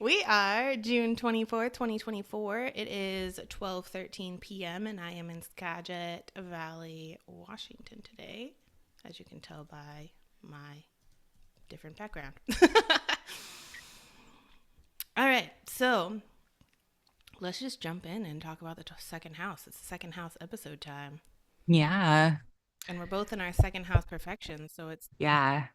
We are June 24th, 2024. It is 12:13 p.m. and I am in Skagit Valley, Washington today, as you can tell by my different background. All right, so let's just jump in and talk about the second house. It's the second house episode time. Yeah. And we're both in our second house perfection, so it's Yeah.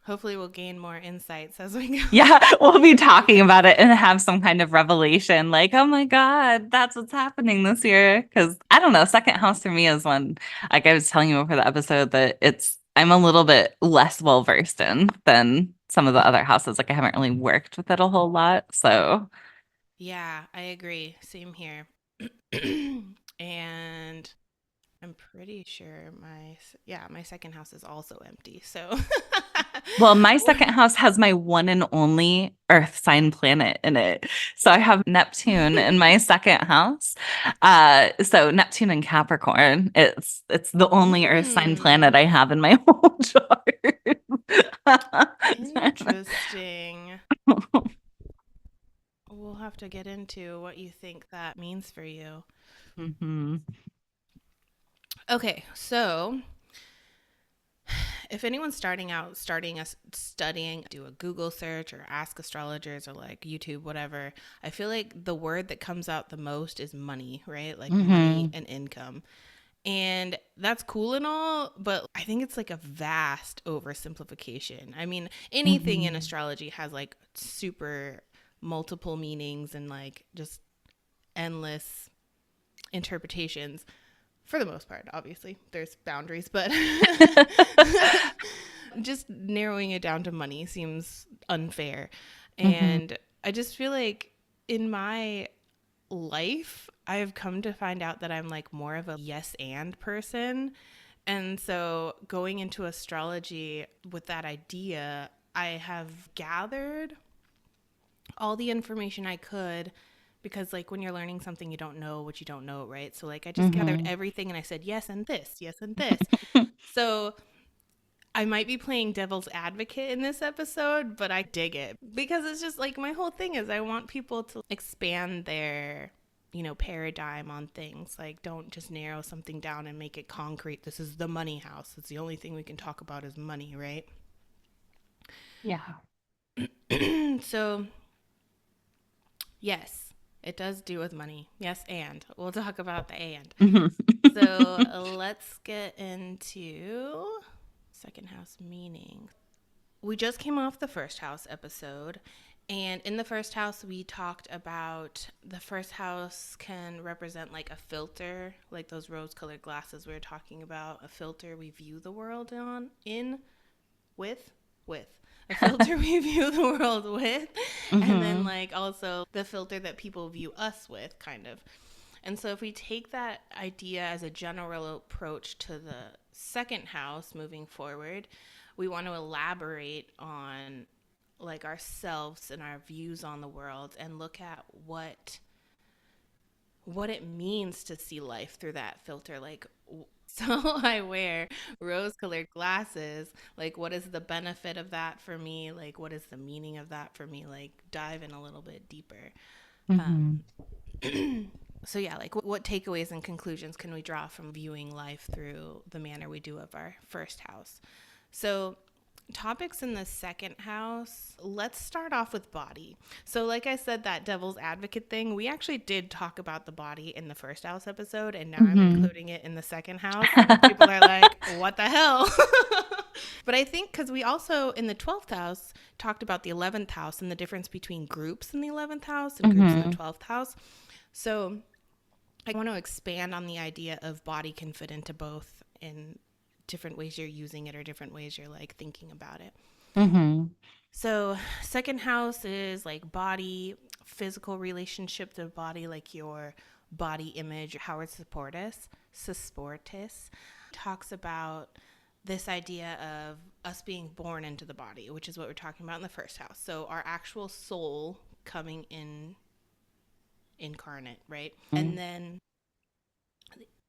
hopefully we'll gain more insights as we go. Yeah. We'll be talking about it and have some kind of revelation like, oh my God, that's what's happening this year. Because I don't know, second house for me is one, like I was telling you before the episode, that I'm a little bit less well versed in than some of the other houses. Like I haven't really worked with it a whole lot. So, Yeah, I agree. Same here. And I'm pretty sure my second house is also empty. So well, my second house has my one and only Earth sign planet in it. So I have Neptune in my second house. So Neptune and Capricorn. It's the only Earth sign planet mm, I have in my whole chart. interesting. We'll have to get into what you think that means for you. hmm Okay, so if anyone's starting us studying, do a Google search or ask astrologers or like YouTube, whatever. I feel like the word that comes out the most is money, right? Like money hmm and income. And that's cool and all, but I think it's like a vast oversimplification. I mean, anything in hmm astrology has like super multiple meanings and like just endless interpretations for the most part. Obviously, there's boundaries, but just narrowing it down to money seems unfair. hmm And I just feel like in my life, I've come to find out that I'm like more of a yes and person. And so going into astrology with that idea, I have gathered all the information I could because like when you're learning something you don't know what you don't know, right? So like I just gathered hmm everything and I said yes and this, yes and this. So I might be playing devil's advocate in this episode, but I dig it because it's just like my whole thing is I want people to expand their, paradigm on things. Like don't just narrow something down and make it concrete. This is the money house. It's the only thing we can talk about is money, right? Yeah. So, yes, it does do with money. Yes, and we'll talk about the and. hmm So, let's get into second house meaning. We just came off the first house episode. And in the first house, we talked about the first house can represent like a filter, like those rose colored glasses we were talking about, a filter we view the world in, with, with. A filter we view the world with. And then, hmm like, also the filter that people view us with, kind of. And so, if we take that idea as a general approach to the second house moving forward, we want to elaborate on like ourselves and our views on the world and look at what it means to see life through that filter. Like, so I wear rose colored glasses. Like, what is the benefit of that for me? Like, what is the meaning of that for me? Like, dive in a little bit deeper. hmm Um, so, yeah, like, what takeaways and conclusions can we draw from viewing life through the manner we do of our first house? So, topics in the second house, let's start off with body. So like I said, that devil's advocate thing, we actually did talk about the body in the first house episode and now I'm hmm including it in the second house and people are like, what the hell? But I think because we also in the 12th house talked about the 11th house and the difference between groups in the 11th house and groups in the hmm 12th house. So I want to expand on the idea of body can fit into both in different ways you're using it or different ways you're like thinking about it. hmm So, second house is like body, physical relationship to the body, like your body image. Howard Susportis talks about this idea of us being born into the body, which is what we're talking about in the first house. So, our actual soul coming in incarnate, right? And then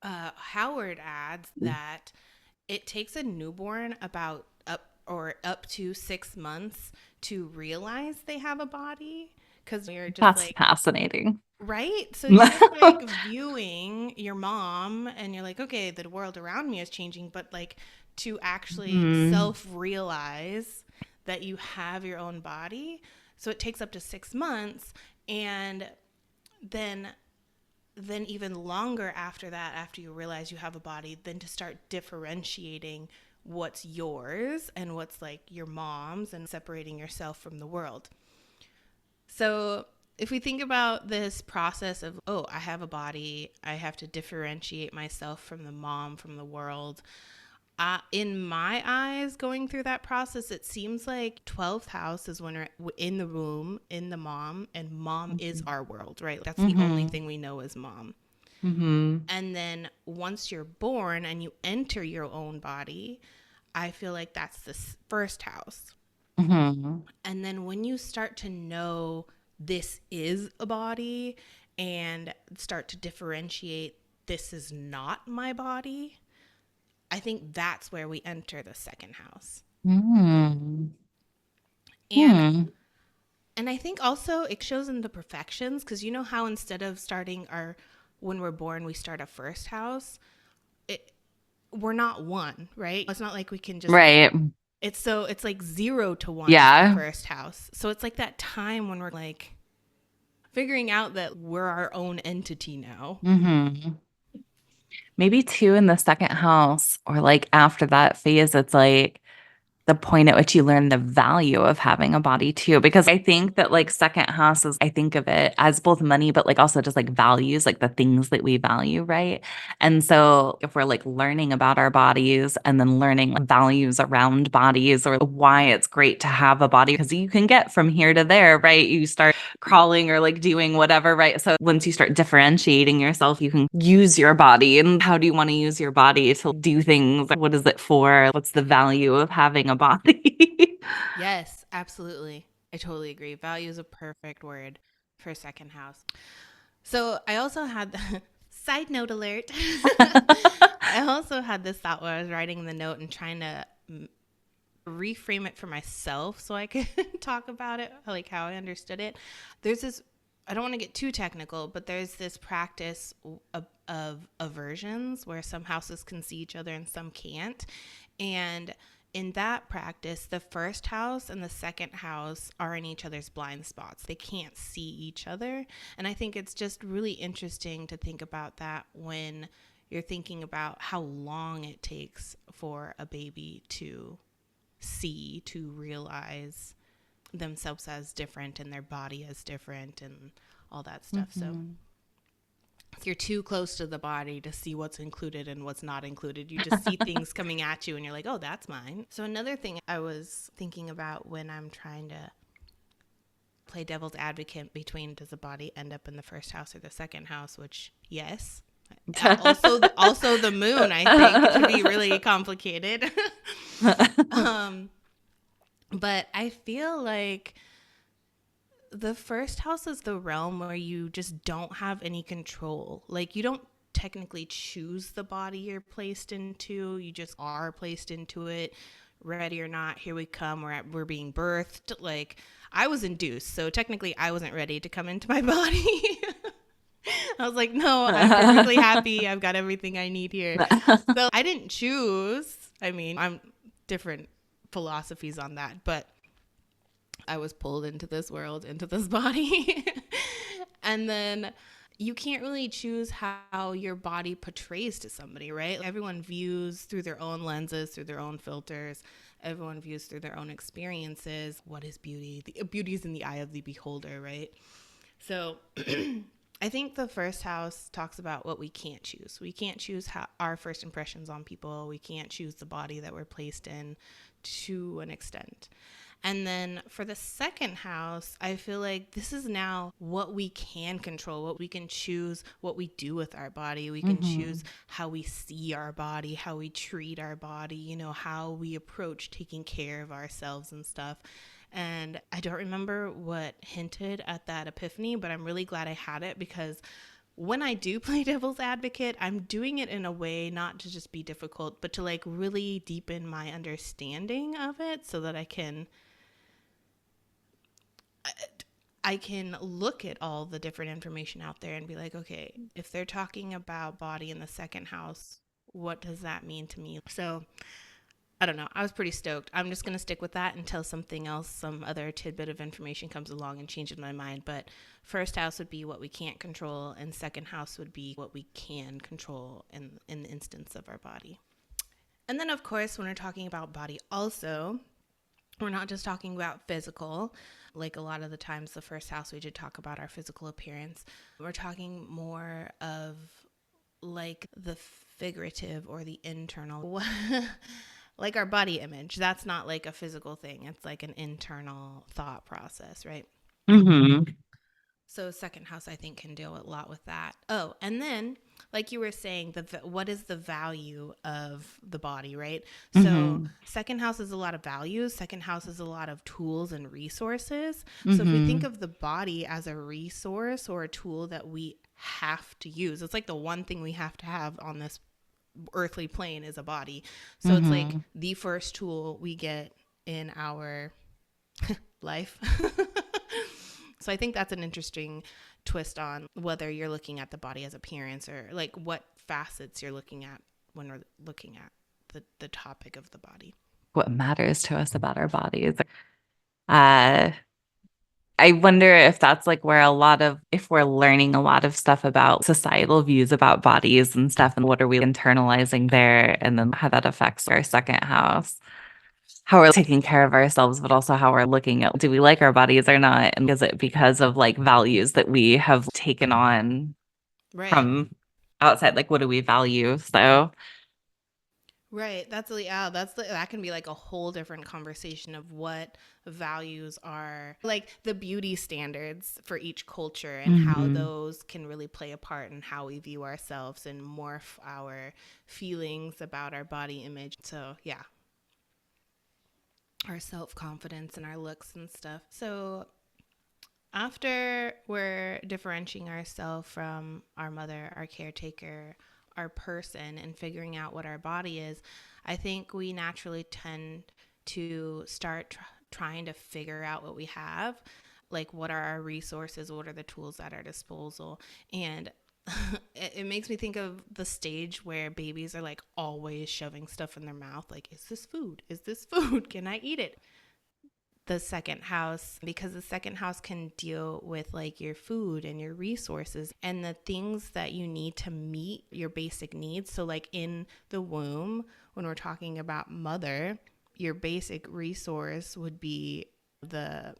Howard adds that it takes a newborn about up to 6 months to realize they have a body because you're just That's like, fascinating. right? So you're just like viewing your mom and you're like, okay, the world around me is changing, but like to actually Hmm. self realize that you have your own body. So it takes up to 6 months. And then even longer after that, after you realize you have a body, then to start differentiating what's yours and what's like your mom's and separating yourself from the world. So if we think about this process of, oh, I have a body, I have to differentiate myself from the mom, from the world. In my eyes, going through that process, it seems like 12th house is when we're in the womb, in the mom, and mom is our world, right? That's the only Hmm. thing we know is mom. Hmm. And then once you're born and you enter your own body, I feel like that's the first house. Hmm. And then when you start to know this is a body and start to differentiate this is not my body, I think that's where we enter the second house. Hmm. And Hmm. I think also it shows in the perfections because you know how instead of starting our when we're born we start a first house, it we're not one, right? It's not like we can just Right. it's like 0 to 1 is the Yeah. first house. So it's like that time when we're like figuring out that we're our own entity now. Hmm. Maybe two in the second house, or like after that phase, it's like the point at which you learn the value of having a body too. Because I think that like second house is, I think of it as both money, but like also just like values, like the things that we value, right? And so if we're like learning about our bodies and then learning like, values around bodies or why it's great to have a body, because you can get from here to there, right? You start crawling or like doing whatever, right? So once you start differentiating yourself, you can use your body. And how do you want to use your body to do things? What is it for? What's the value of having a body? Yes, absolutely. I totally agree. Value is a perfect word for second house. So I also had the side note alert. I also had this thought while I was writing the note and trying to reframe it for myself so I could talk about it, like how I understood it. There's this, I don't want to get too technical, but there's this practice of aversions where some houses can see each other and some can't. And in that practice, the first house and the second house are in each other's blind spots. They can't see each other. And I think it's just really interesting to think about that when you're thinking about how long it takes for a baby to see, to realize themselves as different and their body as different and all that stuff. So Mhm. if you're too close to the body to see what's included and what's not included, you just see things coming at you and you're like, oh, that's mine. So another thing I was thinking about when I'm trying to play devil's advocate between does the body end up in the first house or the second house, which yes. Also the moon, I think, could be really complicated. um, but I feel like the first house is the realm where you just don't have any control. Like you don't technically choose the body you're placed into. You just are placed into it, ready or not. Here we come. We're being birthed. Like I was induced, so technically I wasn't ready to come into my body. I was like, no, I'm perfectly happy. I've got everything I need here. So I didn't choose. I mean, I'm different philosophies on that, but I was pulled into this world, into this body. And then you can't really choose how your body portrays to somebody, right? Everyone views through their own lenses, through their own filters. Everyone views through their own experiences. What is beauty? Beauty is in the eye of the beholder, right? So I think the first house talks about what we can't choose. We can't choose how our first impressions on people. We can't choose the body that we're placed in to an extent. And then for the second house, I feel like this is now what we can control, what we can choose, what we do with our body. We can choose Mhm. how we see our body, how we treat our body, how we approach taking care of ourselves and stuff. And I don't remember what hinted at that epiphany, but I'm really glad I had it because when I do play devil's advocate, I'm doing it in a way not to just be difficult, but to like really deepen my understanding of it so that I can look at all the different information out there and be like, okay, if they're talking about body in the second house, what does that mean to me? So I don't know. I was pretty stoked. I'm just going to stick with that until something else, some other tidbit of information comes along and changes my mind. But first house would be what we can't control, and second house would be what we can control in the instance of our body. And then, of course, when we're talking about body, also, we're not just talking about physical. Like a lot of the times, the first house, we did talk about our physical appearance. We're talking more of like the figurative or the internal. Like our body image. That's not like a physical thing. It's like an internal thought process, right? Hmm. So second house, I think, can deal a lot with that. Oh, and then like you were saying, what is the value of the body, right? So Hmm. second house is a lot of values. Second house is a lot of tools and resources. So if we think Hmm. of the body as a resource or a tool that we have to use, it's like the one thing we have to have on this earthly plane is a body. So it's like Hmm. the first tool we get in our life. So I think that's an interesting twist on whether you're looking at the body as appearance or like what facets you're looking at when we're looking at the topic of the body. What matters to us about our bodies. Uh, I wonder if that's like where a lot of, if we're learning a lot of stuff about societal views about bodies and stuff, and what are we internalizing there, and then how that affects our second house, how we're taking care of ourselves, but also how we're looking at, do we like our bodies or not? And is it because of like values that we have taken on Right. from outside? Like, what do we value? So, Right. That can be like a whole different conversation of what values are like the beauty standards for each culture and how mhm. those can really play a part in how we view ourselves and morph our feelings about our body image. So, yeah, our self-confidence and our looks and stuff. So, after we're differentiating ourselves from our mother, our caretaker, our person, and figuring out what our body is, I think we naturally tend to start trying to figure out what we have. Like, what are our resources? What are the tools at our disposal? And it makes me think of the stage where babies are like always shoving stuff in their mouth. Like, is this food? Is this food? Can I eat it? The second house, because the second house can deal with like your food and your resources and the things that you need to meet your basic needs. So like in the womb, when we're talking about mother, your basic resource would be the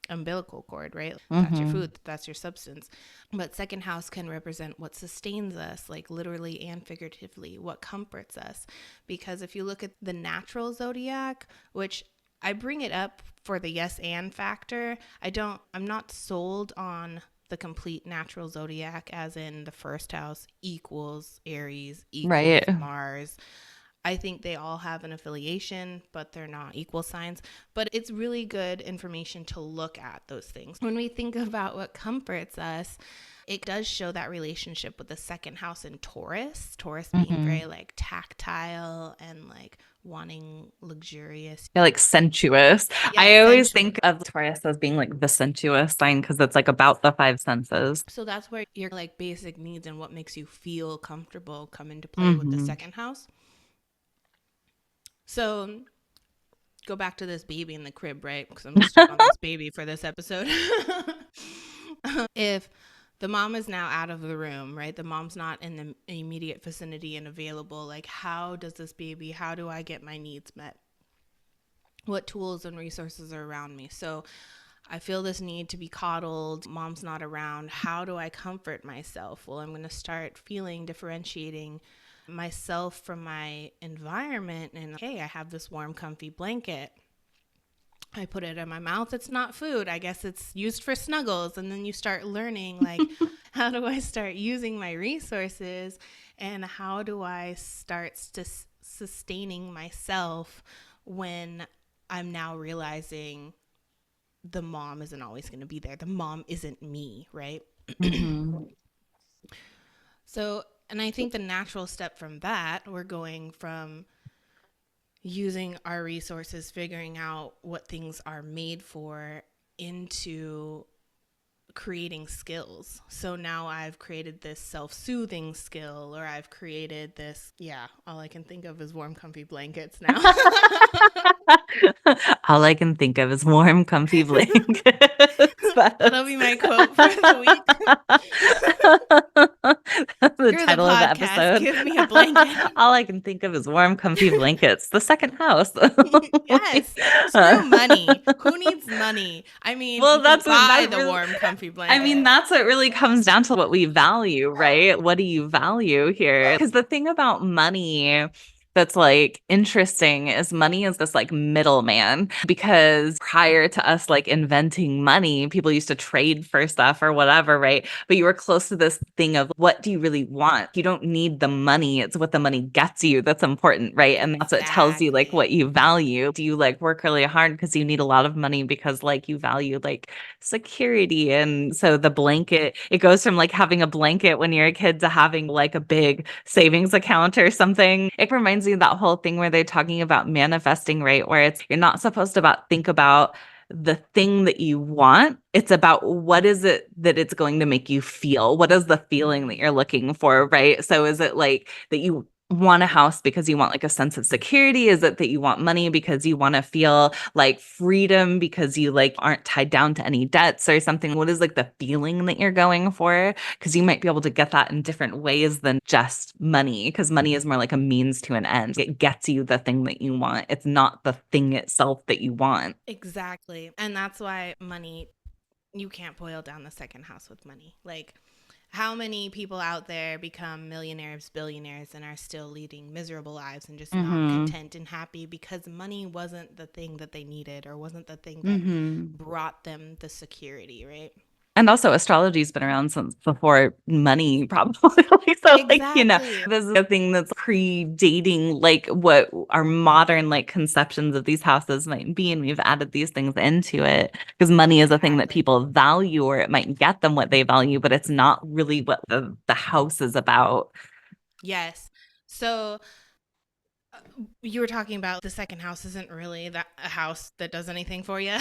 umbilical cord, right? That's your Mhm. food, that's your substance. But second house can represent what sustains us, like literally and figuratively, what comforts us. Because if you look at the natural zodiac, which I bring it up for the yes and factor, I'm not sold on the complete natural zodiac as in the first house equals Aries Right. equals Mars. I think they all have an affiliation, but they're not equal signs. But it's really good information to look at those things. When we think about what comforts us, it does show that relationship with the second house in Taurus. Taurus being Mhm. very like tactile and like wanting luxurious. Yeah, like sensuous. Yeah, I always sensual. think of Taurus as being like the sensuous sign because it's like about the five senses. So that's where your like basic needs and what makes you feel comfortable come into play with the Hmm. second house. So go back to this baby in the crib, right? Because I'm stuck on this baby for this episode. If the mom is now out of the room, right? The mom's not in the immediate vicinity and available. Like, how does this baby, how do I get my needs met? What tools and resources are around me? So I feel this need to be coddled. Mom's not around. How do I comfort myself? Well, I'm going to start feeling differentiating myself from my environment. And hey, I have this warm, comfy blanket. I put it in my mouth. It's not food. I guess it's used for snuggles. And then you start learning, like, how do I start using my resources? And how do I start sustaining myself when I'm now realizing the mom isn't always going to be there? The mom isn't me, right? Hmm. So, and I think the natural step from that, we're going from using our resources, figuring out what things are made for, into creating skills. So now I've created this self soothing skill, or I've created this, yeah, all I can think of is warm, comfy blankets now. All I can think of is warm, comfy blankets. That'll be my quote for the week. The Screw the title of the podcast. episode. Give me a blanket. All I can think of is warm, comfy blankets. The second house. Yes. Screw money. Who needs money? I mean, Well, you can that's what buy that the really, warm, comfy I mean, blanket. that's what really comes down to what we value, right? What do you value here? Because the thing about money that's like interesting is money is this like middleman because prior to us like inventing money, people used to trade for stuff or whatever, right? But you were close to this thing of what do you really want? You don't need the money, it's what the money gets you that's important, right? And that's what tells you like what Exactly. you value. Do you like work really hard because you need a lot of money because like you value like security. And so the blanket, it goes from like having a blanket when you're a kid to having like a big savings account or something. It reminds me of that whole thing where they're talking about manifesting, right? Where it's you're not supposed to think about the thing that you want. It's about what is it that it's going to make you feel? What is the feeling that you're looking for, right? So is it like that you want a house because you want like a sense of security? Is it that you want money because you want to feel like freedom because you like aren't tied down to any debts or something? What is like the feeling that you're going for? Because you might be able to get that in different ways than just money, because money is more like a means to an end. It gets you the thing that you want. It's not the thing itself that you want. Exactly. And that's why money, you can't boil down the second house with money. Like, how many people out there become millionaires, billionaires, and are still leading miserable lives and just not Mm-hmm. content and happy because money wasn't the thing that they needed, or wasn't the thing that Mm-hmm. brought them the security, right? And also, astrology's been around since before money, probably. So, like, Exactly. this is a thing that's predating like what our modern like conceptions of these houses might be. And we've added these things into it because money is a thing that Exactly. people value, or it might get them what they value, but it's not really what the house is about. Yes. So you were talking about the second house isn't really that a house that does anything for you.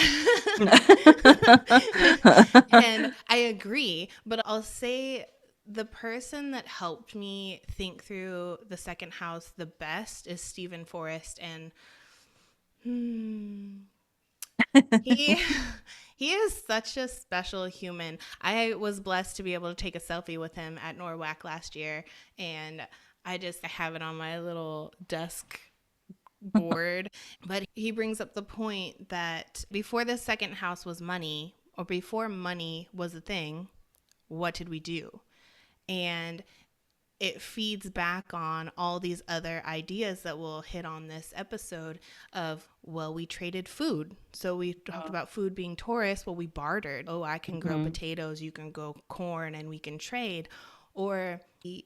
And I agree, but I'll say the person that helped me think through the second house the best is Stephen Forrest, and hmm, he he is such a special human. I was blessed to be able to take a selfie with him at Norwalk last year, and I have it on my little desk bored. But he brings up the point that before the second house was money, or before money was a thing, what did we do? And it feeds back on all these other ideas that we'll hit on this episode of, well, we traded food. So we talked about food being Taurus. Well, we bartered. Oh, I can grow Mhm, potatoes, you can grow corn, and we can trade. Or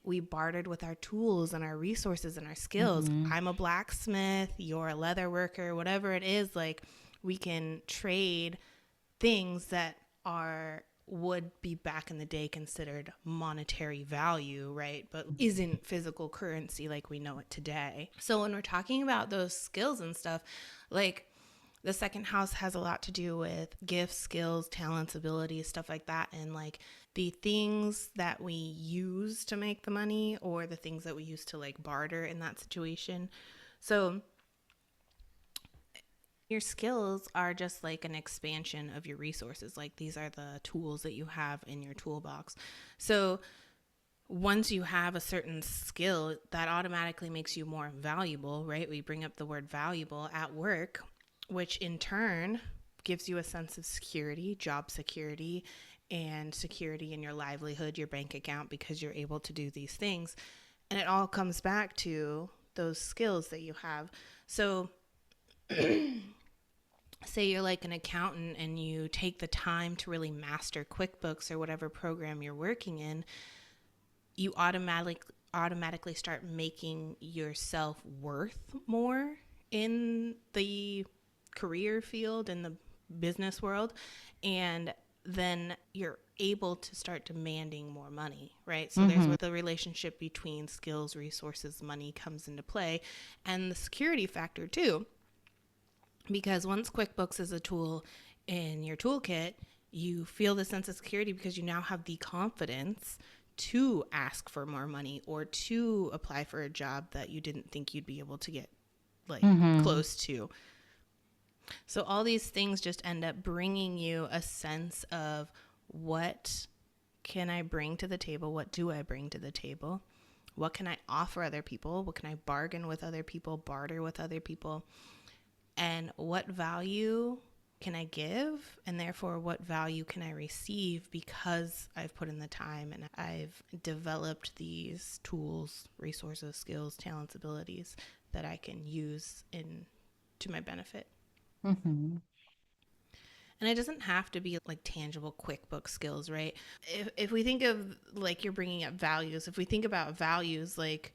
we bartered with our tools and our resources and our skills. mhm, I'm a blacksmith, you're a leather worker, whatever it is, like we can trade things that are would be back in the day considered monetary value, right? But isn't physical currency like we know it today. So when we're talking about those skills and stuff, like the second house has a lot to do with gifts, skills, talents, abilities, stuff like that. And like the things that we use to make the money, or the things that we use to like barter in that situation. So your skills are just like an expansion of your resources. Like these are the tools that you have in your toolbox. So once you have a certain skill, that automatically makes you more valuable, right? We bring up the word valuable at work, which in turn gives you a sense of security, job security, and security in your livelihood, your bank account, because you're able to do these things. And it all comes back to those skills that you have. So say you're like an accountant and you take the time to really master QuickBooks or whatever program you're working in, you automatically start making yourself worth more in the career field, in the business world. And then you're able to start demanding more money, right? So there's Hmm. where the relationship between skills, resources, money comes into play, and the security factor too. Because once QuickBooks is a tool in your toolkit, you feel the sense of security because you now have the confidence to ask for more money or to apply for a job that you didn't think you'd be able to get like Hmm. close to. So all these things just end up bringing you a sense of what can I bring to the table? What do I bring to the table? What can I offer other people? What can I bargain with other people, barter with other people? And what value can I give? And therefore, what value can I receive because I've put in the time and I've developed these tools, resources, skills, talents, abilities that I can use in to my benefit. Hmm. And it doesn't have to be like tangible QuickBooks skills, right? If we think of like you're bringing up values, if we think about values like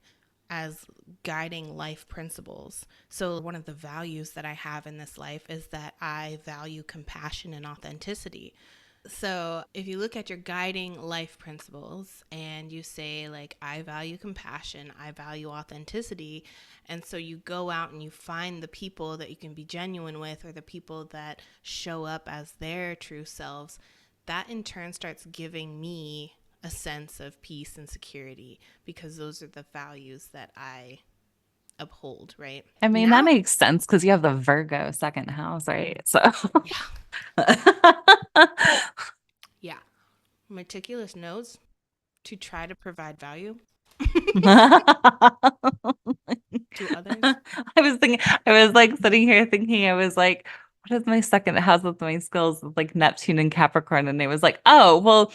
as guiding life principles. So, one of the values that I have in this life is that I value compassion and authenticity. So, if you look at your guiding life principles and you say, like, I value compassion, I value authenticity, and so you go out and you find the people that you can be genuine with or the people that show up as their true selves, that in turn starts giving me a sense of peace and security because those are the values that I uphold, right? I mean, that Now, makes sense because you have the Virgo second house, right? So, yeah, yeah, meticulous knows to try to provide value to others. I was thinking, I was like sitting here thinking, I was like, what is my second house with my skills with like Neptune and Capricorn? And it was like, oh, well,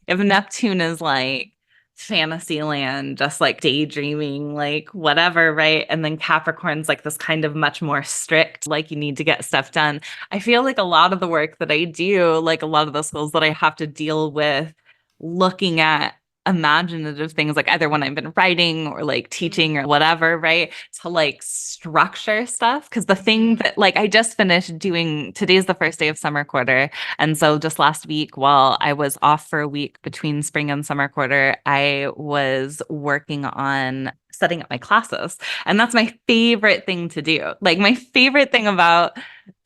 if Neptune is like fantasy land, just like daydreaming, like whatever, right? And then Capricorn's like this kind of much more strict, like you need to get stuff done. I feel like a lot of the work that I do, like a lot of the skills that I have to deal with looking at imaginative things like either when I've been writing or like teaching or Mm-hmm. whatever, right? To like structure stuff. Cause the thing Mm-hmm. that like I just finished doing today's the first day of summer quarter. And so just last week, while I was off for a week between spring and summer quarter, I was working on setting up my classes. And that's my favorite thing to do. Like my favorite thing about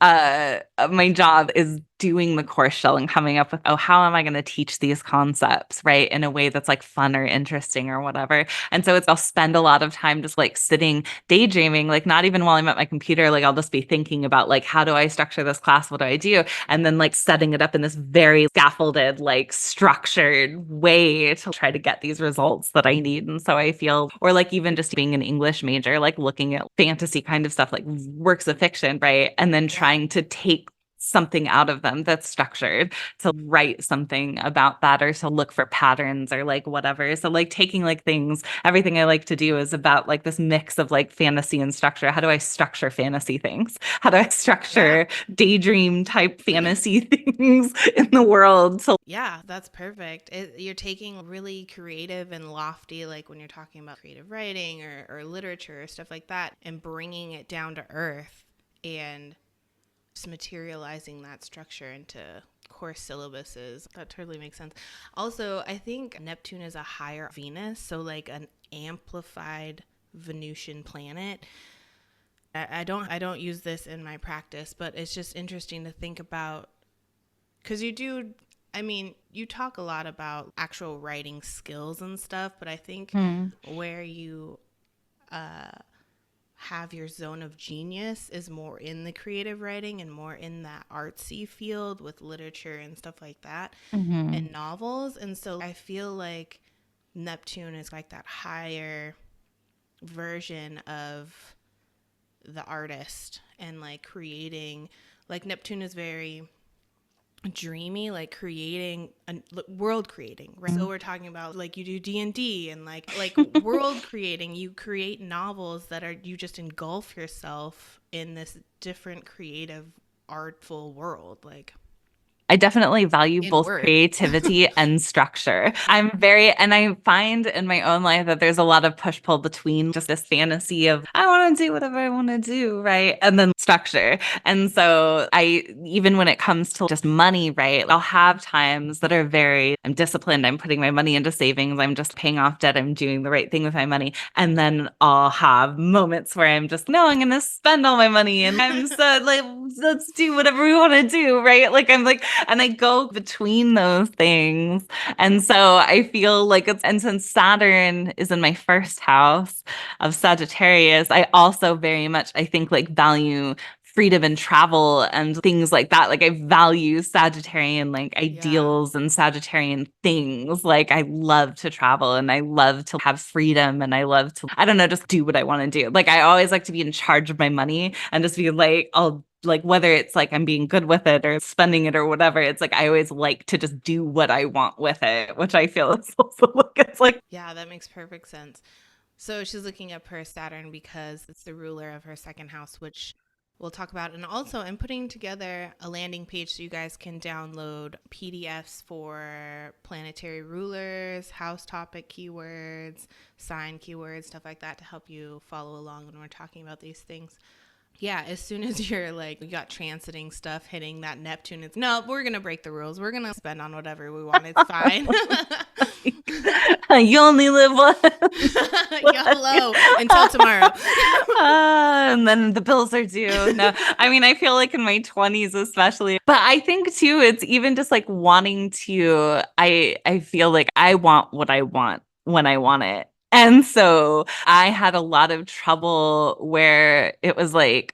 my job is doing the course shell and coming up with, oh, how am I going to teach these concepts, right? In a way that's like fun or interesting or whatever. And so I'll spend a lot of time just like sitting, daydreaming, like not even while I'm at my computer, like I'll just be thinking about like, how do I structure this class? What do I do? And then like setting it up in this very scaffolded, like structured way to try to get these results that I need. And so I feel, or like even just being an English major, like looking at fantasy kind of stuff, like works of fiction, right? And then Yeah. trying to take something out of them that's structured to write something about that or to look for patterns or like whatever. So like taking like things, everything I like to do is about like this mix of like fantasy and structure. How do I structure fantasy things? How do I Yeah. structure daydream type fantasy things in the world? So Yeah, that's perfect. You're taking really creative and lofty, like when you're talking about creative writing or literature or stuff like that, and bringing it down to earth and just materializing that structure into course syllabuses. That totally makes sense. Also, I think Neptune is a higher Venus, so like an amplified Venusian planet. I don't use this in my practice, but it's just interesting to think about because you do. I mean, you talk a lot about actual writing skills and stuff, but I think hmm, where you have your zone of genius is more in the creative writing and more in that artsy field with literature and stuff like that mhm, and novels. And so I feel like Neptune is like that higher version of the artist and like creating, like Neptune is very dreamy, like creating a world creating, right? So we're talking about like you do D&D and like world creating. You create novels that are, you just engulf yourself in this different creative artful world, like I definitely value in both work. creativity and structure. And I find in my own life that there's a lot of push pull between just this fantasy of, I want to do whatever I want to do, right? And then structure. And so even when it comes to just money, right? I'll have times that are I'm disciplined. I'm putting my money into savings. I'm just paying off debt. I'm doing the right thing with my money. And then I'll have moments where I'm just, no, I'm going to spend all my money. And I'm so like, let's do whatever we want to do, right? Like, I'm like, and I go between those things. And so I feel like and since Saturn is in my first house of Sagittarius, I also very much, I think, like value freedom and travel and things like that. Like I value Sagittarian like Yeah. ideals and Sagittarian things. Like I love to travel and I love to have freedom and I love to, I don't know, just do what I want to do. Like I always like to be in charge of my money and just be like, I'll like whether it's like I'm being good with it or spending it or whatever, it's like I always like to just do what I want with it, which I feel is also like it's like Yeah, that makes perfect sense. So she's looking up her Saturn because it's the ruler of her second house, which we'll talk about. And also, I'm putting together a landing page so you guys can download PDFs for planetary rulers, house topic keywords, sign keywords, stuff like that to help you follow along when we're talking about these things. Yeah, as soon as you're like, you got transiting stuff hitting that Neptune, it's no, we're going to break the rules. We're going to spend on whatever we want. It's fine. you only live once. YOLO until tomorrow. And then the bills are due. No, I mean, I feel like in my 20s, especially, but I think too, it's even just like wanting to, I feel like I want what I want when I want it. And so I had a lot of trouble where it was like,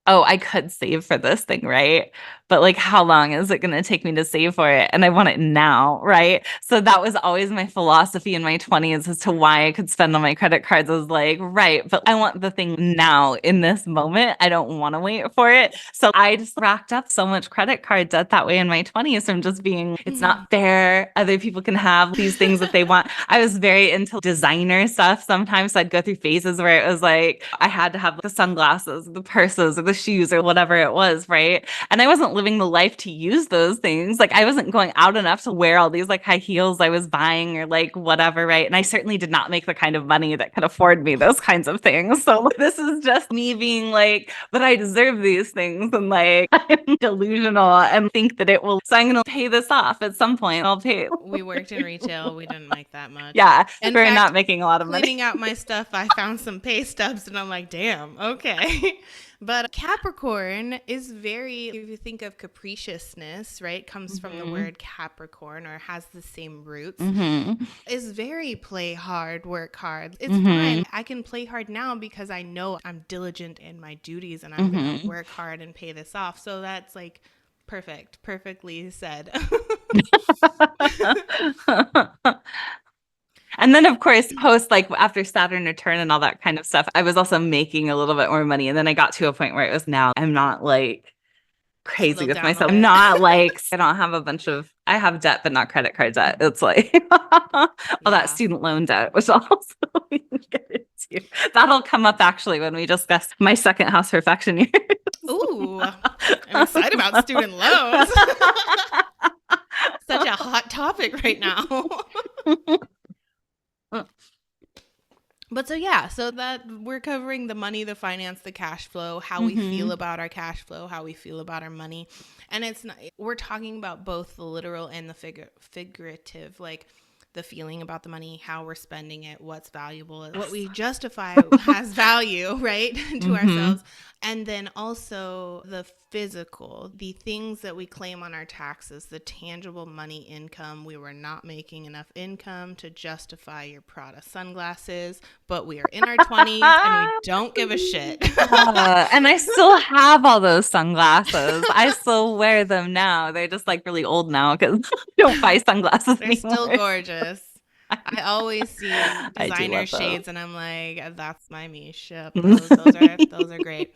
oh, I could save for this thing, right? But like, how long is it going to take me to save for it? And I want it now, right? So that was always my philosophy in my 20s as to why I could spend on my credit cards. I was like, right, but I want the thing now in this moment. I don't want to wait for it. So I just racked up so much credit card debt that way in my 20s from just being, it's not fair. Other people can have these things that they want. I was very into designer stuff. Sometimes I'd go through phases where it was like, I had to have the sunglasses, the purses, or the shoes, or whatever it was, right? And I wasn't living the life to use those things. Like I wasn't going out enough to wear all these like high heels I was buying or like whatever, right? And I certainly did not make the kind of money that could afford me those kinds of things. So like, this is just me being like, but I deserve these things. And like, I'm delusional and think that it will. So I'm going to pay this off at some point. I'll pay. We worked in retail. We didn't make that much. Yeah, In we're fact, not making a lot of money. cleaning out my stuff, I found some pay stubs and I'm like, damn, okay. But Capricorn is very, if you think of capriciousness, right, comes from the word Capricorn or has the same roots, is very play hard, work hard. It's fine. I can play hard now because I know I'm diligent in my duties and I'm going to work hard and pay this off. So that's like perfect, perfectly said. And then, of course, post like after Saturn return and all that kind of stuff, I was also making a little bit more money. And then I got to a point where it was now I'm not like crazy Settle with down a myself. I'm bit. not like, I don't have a bunch of, I have debt, but not credit card debt. It's like all that Yeah. student loan debt, which also we can get into. That'll come up actually when we discuss my second house perfection years. Ooh, I'm excited about student loans. Such a hot topic right now. But so yeah, so that we're covering the money, the finance, the cash flow, how we feel about our cash flow, how we feel about our money. And it's not, we're talking about both the literal and the figurative, like the feeling about the money, how we're spending it, what's valuable, what we justify has value, right, to ourselves. And then also the physical, the things that we claim on our taxes, the tangible money income. We were not making enough income to justify your Prada sunglasses, but we are in our 20s and we don't give a shit. And I still have all those sunglasses. I still wear them now. They're just like really old now because I don't buy sunglasses They're anymore. still gorgeous. I always see I do designer love those. shades and I'm like, that's my niche. Yep, those are great.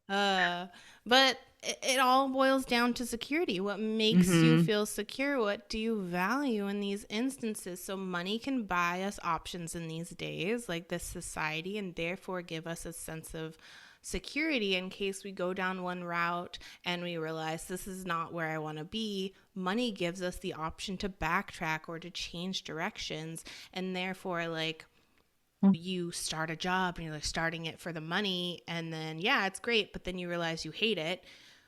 But it all boils down to security. What makes you feel secure? What do you value in these instances? So money can buy us options in these days, like this society, and therefore give us a sense of security in case we go down one route and we realize this is not where I want to be. Money gives us the option to backtrack or to change directions, and therefore, like, you start a job and you're like starting it for the money, and then yeah, it's great, but then you realize you hate it.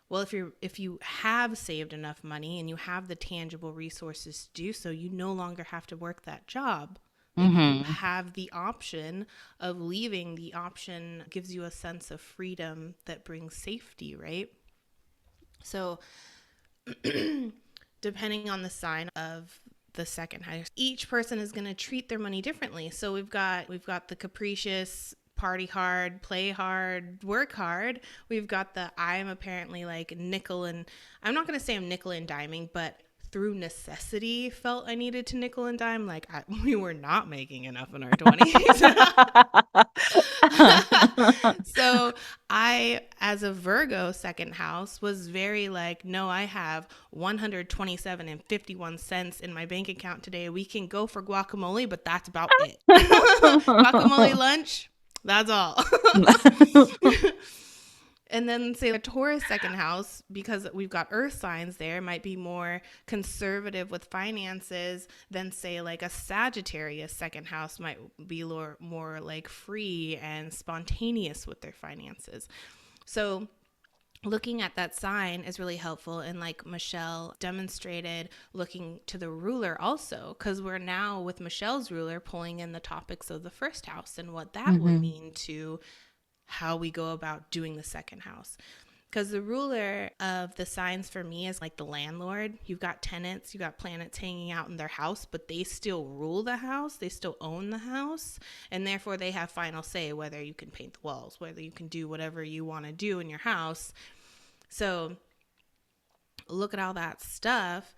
Well, if you have saved enough money and you have the tangible resources to do so, you no longer have to work that job. Like, you Mm-hmm. have the option of leaving. The option gives you a sense of freedom that brings safety, right? So depending on the sign of the second house, each person is going to treat their money differently. So we've got the capricious, party hard, play hard, work hard. We've got the I'm apparently like nickel and I'm not going to say I'm nickel and diming, but through necessity felt I needed to nickel and dime. Like, we were not making enough in our 20s. So I, as a Virgo second house, was very like, no, I have 127 and 51 cents in my bank account today. We can go for guacamole, but that's about it. Guacamole lunch, that's all. And then say a Taurus second house, because we've got earth signs there, might be more conservative with finances than say like a Sagittarius second house might be more like free and spontaneous with their finances. So looking at that sign is really helpful. And like Michelle demonstrated, looking to the ruler also, because we're now with Michelle's ruler pulling in the topics of the first house and what that would Mm-hmm. mean to how we go about doing the second house. Because the ruler of the signs for me is like the landlord. You've got tenants, you've got planets hanging out in their house, but they still rule the house, they still own the house, and therefore they have final say whether you can paint the walls, whether you can do whatever you want to do in your house. So look at all that stuff.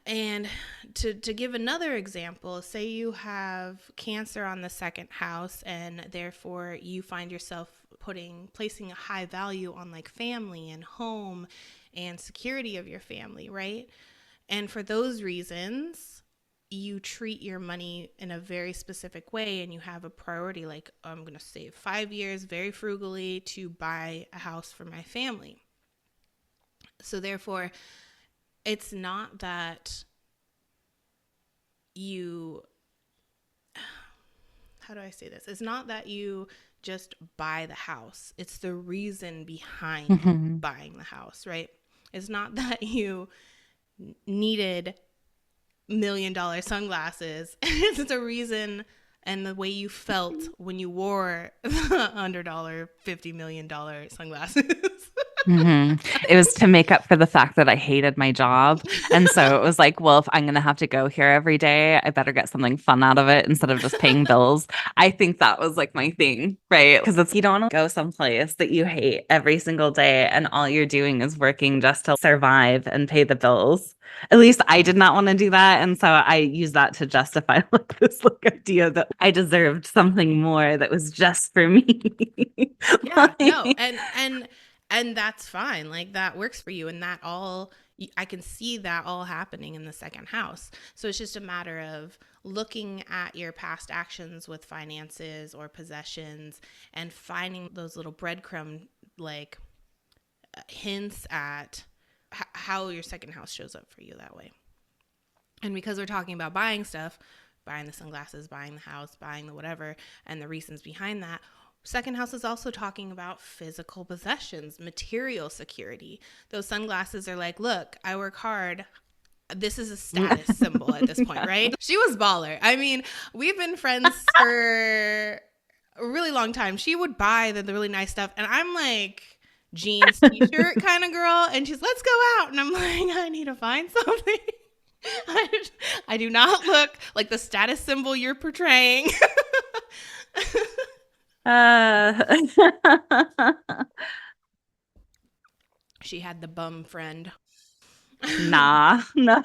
And to give another example, say you have Cancer on the second house, and therefore you find yourself placing a high value on like family and home and security of your family, right? And for those reasons, you treat your money in a very specific way, and you have a priority like, I'm going to save 5 years very frugally to buy a house for my family. So therefore, it's not that you, how do I say this? It's not that you just buy the house. It's the reason behind Mm-hmm. buying the house, right? It's not that you needed $1 million sunglasses. It's a reason, and the way you felt when you wore the $100, $50 million sunglasses. Mm-hmm. It was to make up for the fact that I hated my job. And so it was like, well, if I'm going to have to go here every day, I better get something fun out of it instead of just paying bills. I think that was like my thing, right? Because you don't want to go someplace that you hate every single day and all you're doing is working just to survive and pay the bills. At least I did not want to do that. And so I use that to justify like this like idea that I deserved something more that was just for me. Yeah, no. Like, And that's fine. Like, that works for you, and that all, I can see that all happening in the second house. So it's just a matter of looking at your past actions with finances or possessions and finding those little breadcrumb like hints at how your second house shows up for you that way. And because we're talking about buying stuff, buying the sunglasses, buying the house, buying the whatever, and the reasons behind that, second house is also talking about physical possessions, material security. Those sunglasses are like, look, I work hard. This is a status symbol at this point, right? She was baller. I mean, we've been friends for a really long time. She would buy the really nice stuff, and I'm like, jeans, t-shirt kind of girl, and she's, let's go out, and I'm like, I need to find something. I do not look like the status symbol you're portraying. Uh, She had the bum friend. nah, no,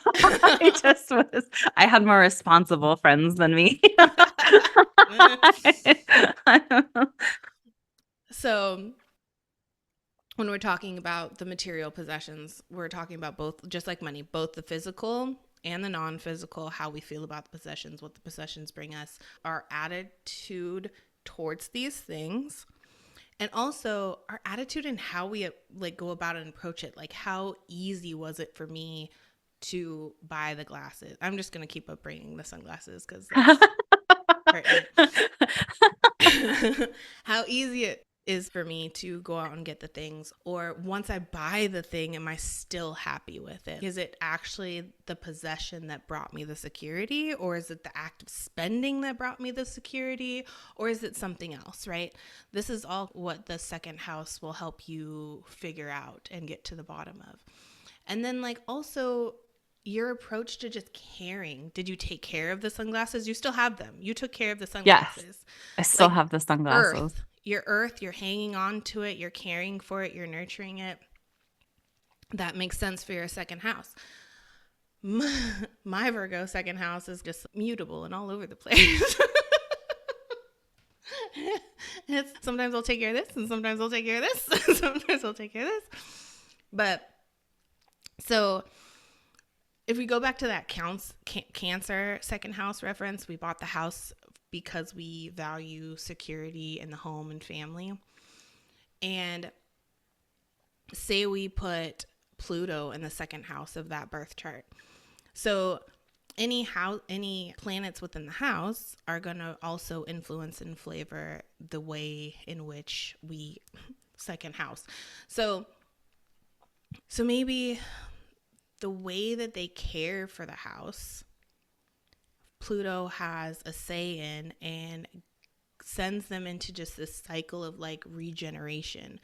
I had more responsible friends than me. So when we're talking about the material possessions, we're talking about both, just like money, both the physical and the non-physical, how we feel about the possessions, what the possessions bring us, our attitude towards these things, And also our attitude and how we like go about and approach it. Like, how easy was it for me to buy the glasses? I'm just going to keep up bringing the sunglasses because that's pertinent. How easy it is for me to go out and get the things, or once I buy the thing, am I still happy with it? Is it actually the possession that brought me the security, or is it the act of spending that brought me the security, or is it something else, right? This is all what the second house will help you figure out and get to the bottom of. And then like also your approach to just caring. Did you take care of the sunglasses? You still have them. You took care of the Yes, sunglasses. I still Like have the sunglasses. earth, you're hanging on to it, you're caring for it, you're nurturing it. That makes sense for your second house. My Virgo second house is just mutable and all over the place. It's, sometimes I'll take care of this, and sometimes I'll take care of this, and sometimes I'll take care of this. But so if we go back to that Cancer second house reference, we bought the house because we value security in the home and family. And say we put Pluto in the second house of that birth chart. So any planets within the house are going to also influence and flavor the way in which we second house. So maybe the way that they care for the house, Pluto has a say in and sends them into just this cycle of like regeneration.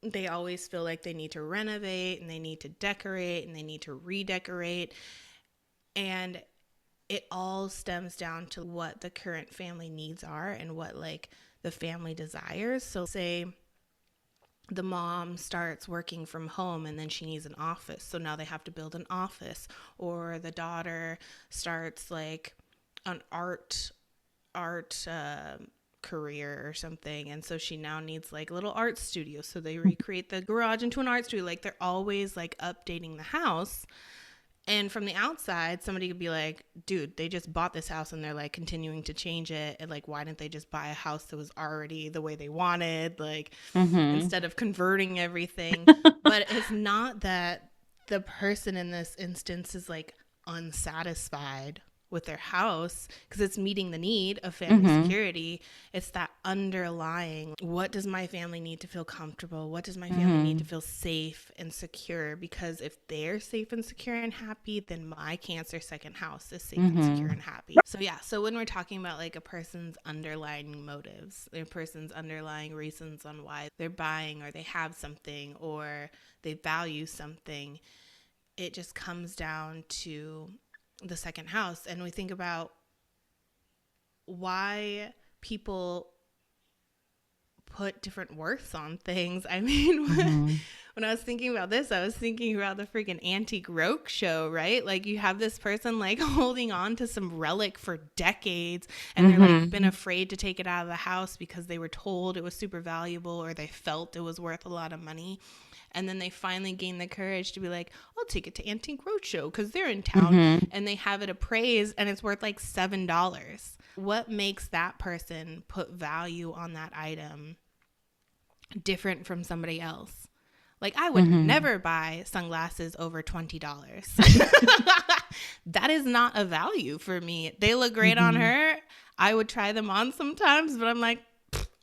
They always feel like they need to renovate and they need to decorate and they need to redecorate. And it all stems down to what the current family needs are and what like the family desires. So say the mom starts working from home and then she needs an office, so now they have to build an office. Or the daughter starts like an art career or something, and so she now needs like a little art studio, so they recreate the garage into an art studio. Like they're always like updating the house. And from the outside, somebody could be like, dude, they just bought this house and they're like continuing to change it. And like, why didn't they just buy a house that was already the way they wanted? Like, Mm-hmm. instead of converting everything. But it's not that the person in this instance is like unsatisfied with their house because it's meeting the need of family Mm-hmm. security. It's that underlying, what does my family need to feel comfortable? What does my family need Mm-hmm. to feel safe and secure? Because if they're safe and secure and happy, then my Cancer second house is safe and secure Mm-hmm. and happy. So yeah, so when we're talking about like a person's underlying motives, a person's underlying reasons on why they're buying or they have something or they value something, it just comes down to the second house. And we think about why people put different worths on things. I mean, Mm-hmm. when I was thinking about this, I was thinking about the freaking Antique Roadshow, right? Like you have this person like holding on to some relic for decades and they're like been Mm-hmm. afraid to take it out of the house because they were told it was super valuable or they felt it was worth a lot of money. And then they finally gain the courage to be like, I'll take it to Antique Roadshow because they're in town, Mm-hmm. and they have it appraised and it's worth like $7. What makes that person put value on that item different from somebody else? Like, I would Mm-hmm. never buy sunglasses over $20. That is not a value for me. They look great on Mm-hmm. her. I would try them on sometimes, but I'm like,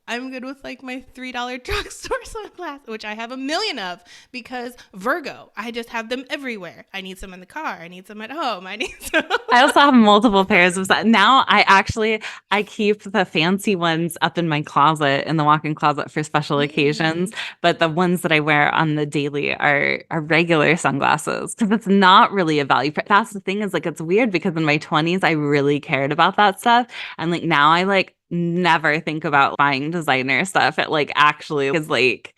I'm good with like my $3 drugstore sunglasses, which I have a million of because Virgo. I just have them everywhere. I need some in the car. I need some at home. I need some. I also have multiple pairs of now I keep the fancy ones up in my closet in the walk-in closet for special occasions, Mm. but the ones that I wear on the daily are regular sunglasses because it's not really a value. That's the thing is like it's weird because in my 20s I really cared about that stuff, and like now I like never think about buying designer stuff. It like actually is like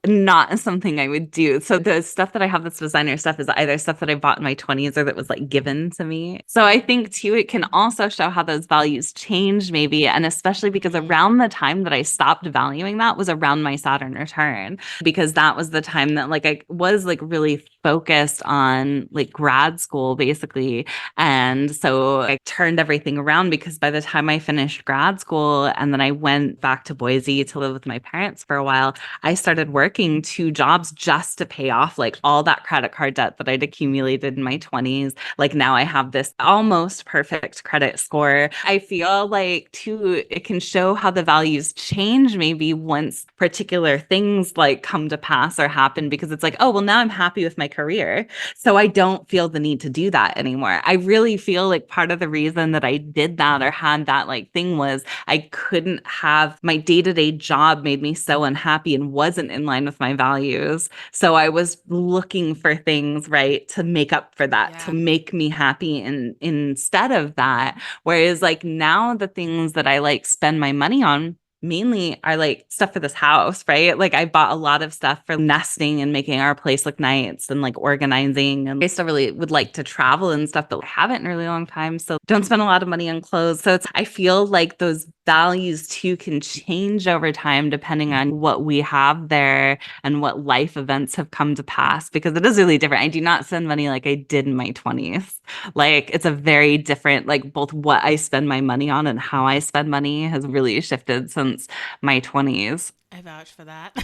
not something I would do. So the stuff that I have that's designer stuff is either stuff that I bought in my 20s or that was like given to me. So I think too, it can also show how those values changed maybe. And especially because Mm-hmm. around the time that I stopped valuing that was around my Saturn return, because that was the time that like I was like really focused on like grad school basically. And so I turned everything around because by the time I finished grad school and then I went back to Boise to live with my parents for a while, I started working two jobs just to pay off like all that credit card debt that I'd accumulated in my 20s. Like now I have this almost perfect credit score. I feel like too, it can show how the values change maybe once particular things like come to pass or happen because it's like, oh, well, now I'm happy with my career. So I don't feel the need to do that anymore. I really feel like part of the reason that I did that or had that like thing was I couldn't have my day-to-day job made me so unhappy and wasn't in line with my values. So I was looking for things, right, to make up for that, to Yeah. make me happy. And instead of that, whereas like now the things that I like spend my money on mainly are like stuff for this house, right? Like I bought a lot of stuff for nesting and making our place look nice and like organizing. And I still really would like to travel and stuff, but I haven't in a really long time. So don't spend a lot of money on clothes. So it's, I feel like those values too can change over time depending on what we have there and what life events have come to pass because it is really different. I do not spend money like I did in my 20s. Like it's a very different, like both what I spend my money on and how I spend money has really shifted since my 20s. I vouch for that.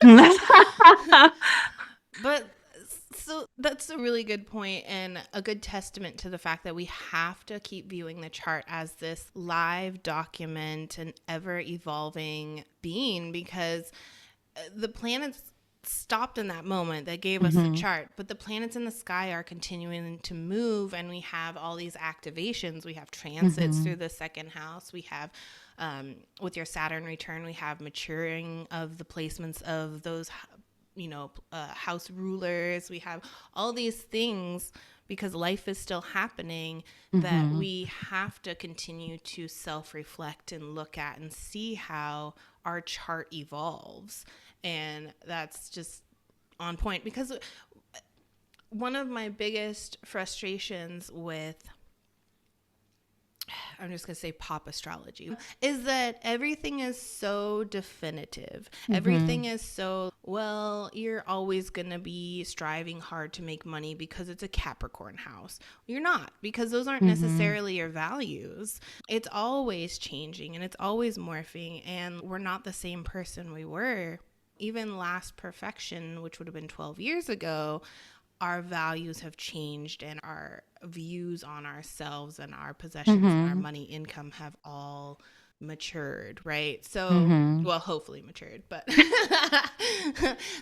Mm-hmm. But so that's a really good point and a good testament to the fact that we have to keep viewing the chart as this live document and ever evolving being because the planets stopped in that moment that gave us the chart, but the planets in the sky are continuing to move and we have all these activations. We have transits Mm-hmm. through the second house. We have with your Saturn return, we have maturing of the placements of those house rulers. We have all these things because life is still happening that Mm-hmm. we have to continue to self-reflect and look at and see how our chart evolves. And that's just on point because one of my biggest frustrations with, I'm just going to say pop astrology, is that everything is so definitive. Mm-hmm. Everything is so, well, you're always going to be striving hard to make money because it's a Capricorn house. You're not, because those aren't Mm-hmm. necessarily your values. It's always changing and it's always morphing, and we're not the same person we were. Even last perfection, which would have been 12 years ago, our values have changed and our views on ourselves and our possessions and our Mm-hmm. money income have all matured, right? So, Mm-hmm. well, hopefully matured, but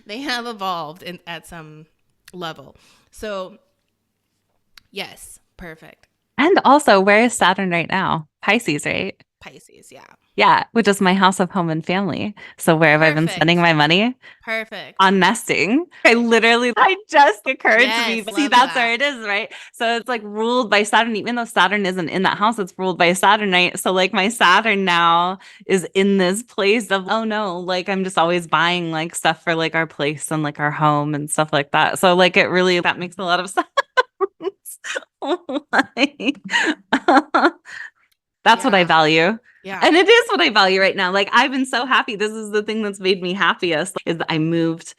they have evolved at some level. So, yes, perfect. And also, where is Saturn right now? Pisces, right? Pisces, yeah. Yeah, which is my house of home and family. So where have I been spending Perfect. my money? Perfect. On nesting. I just occurred to me. Yes, But see, love that's where that. it is, right? So it's like ruled by Saturn, even though Saturn isn't in that house, it's ruled by Saturn, right? So like my Saturn now is in this place of, oh no, like I'm just always buying like stuff for like our place and like our home and stuff like that. So like it really, that makes a lot of sense. Like, that's what I Yeah. value. Yeah. And it is what I value right now. Like I've been so happy. This is the thing that's made me happiest is I moved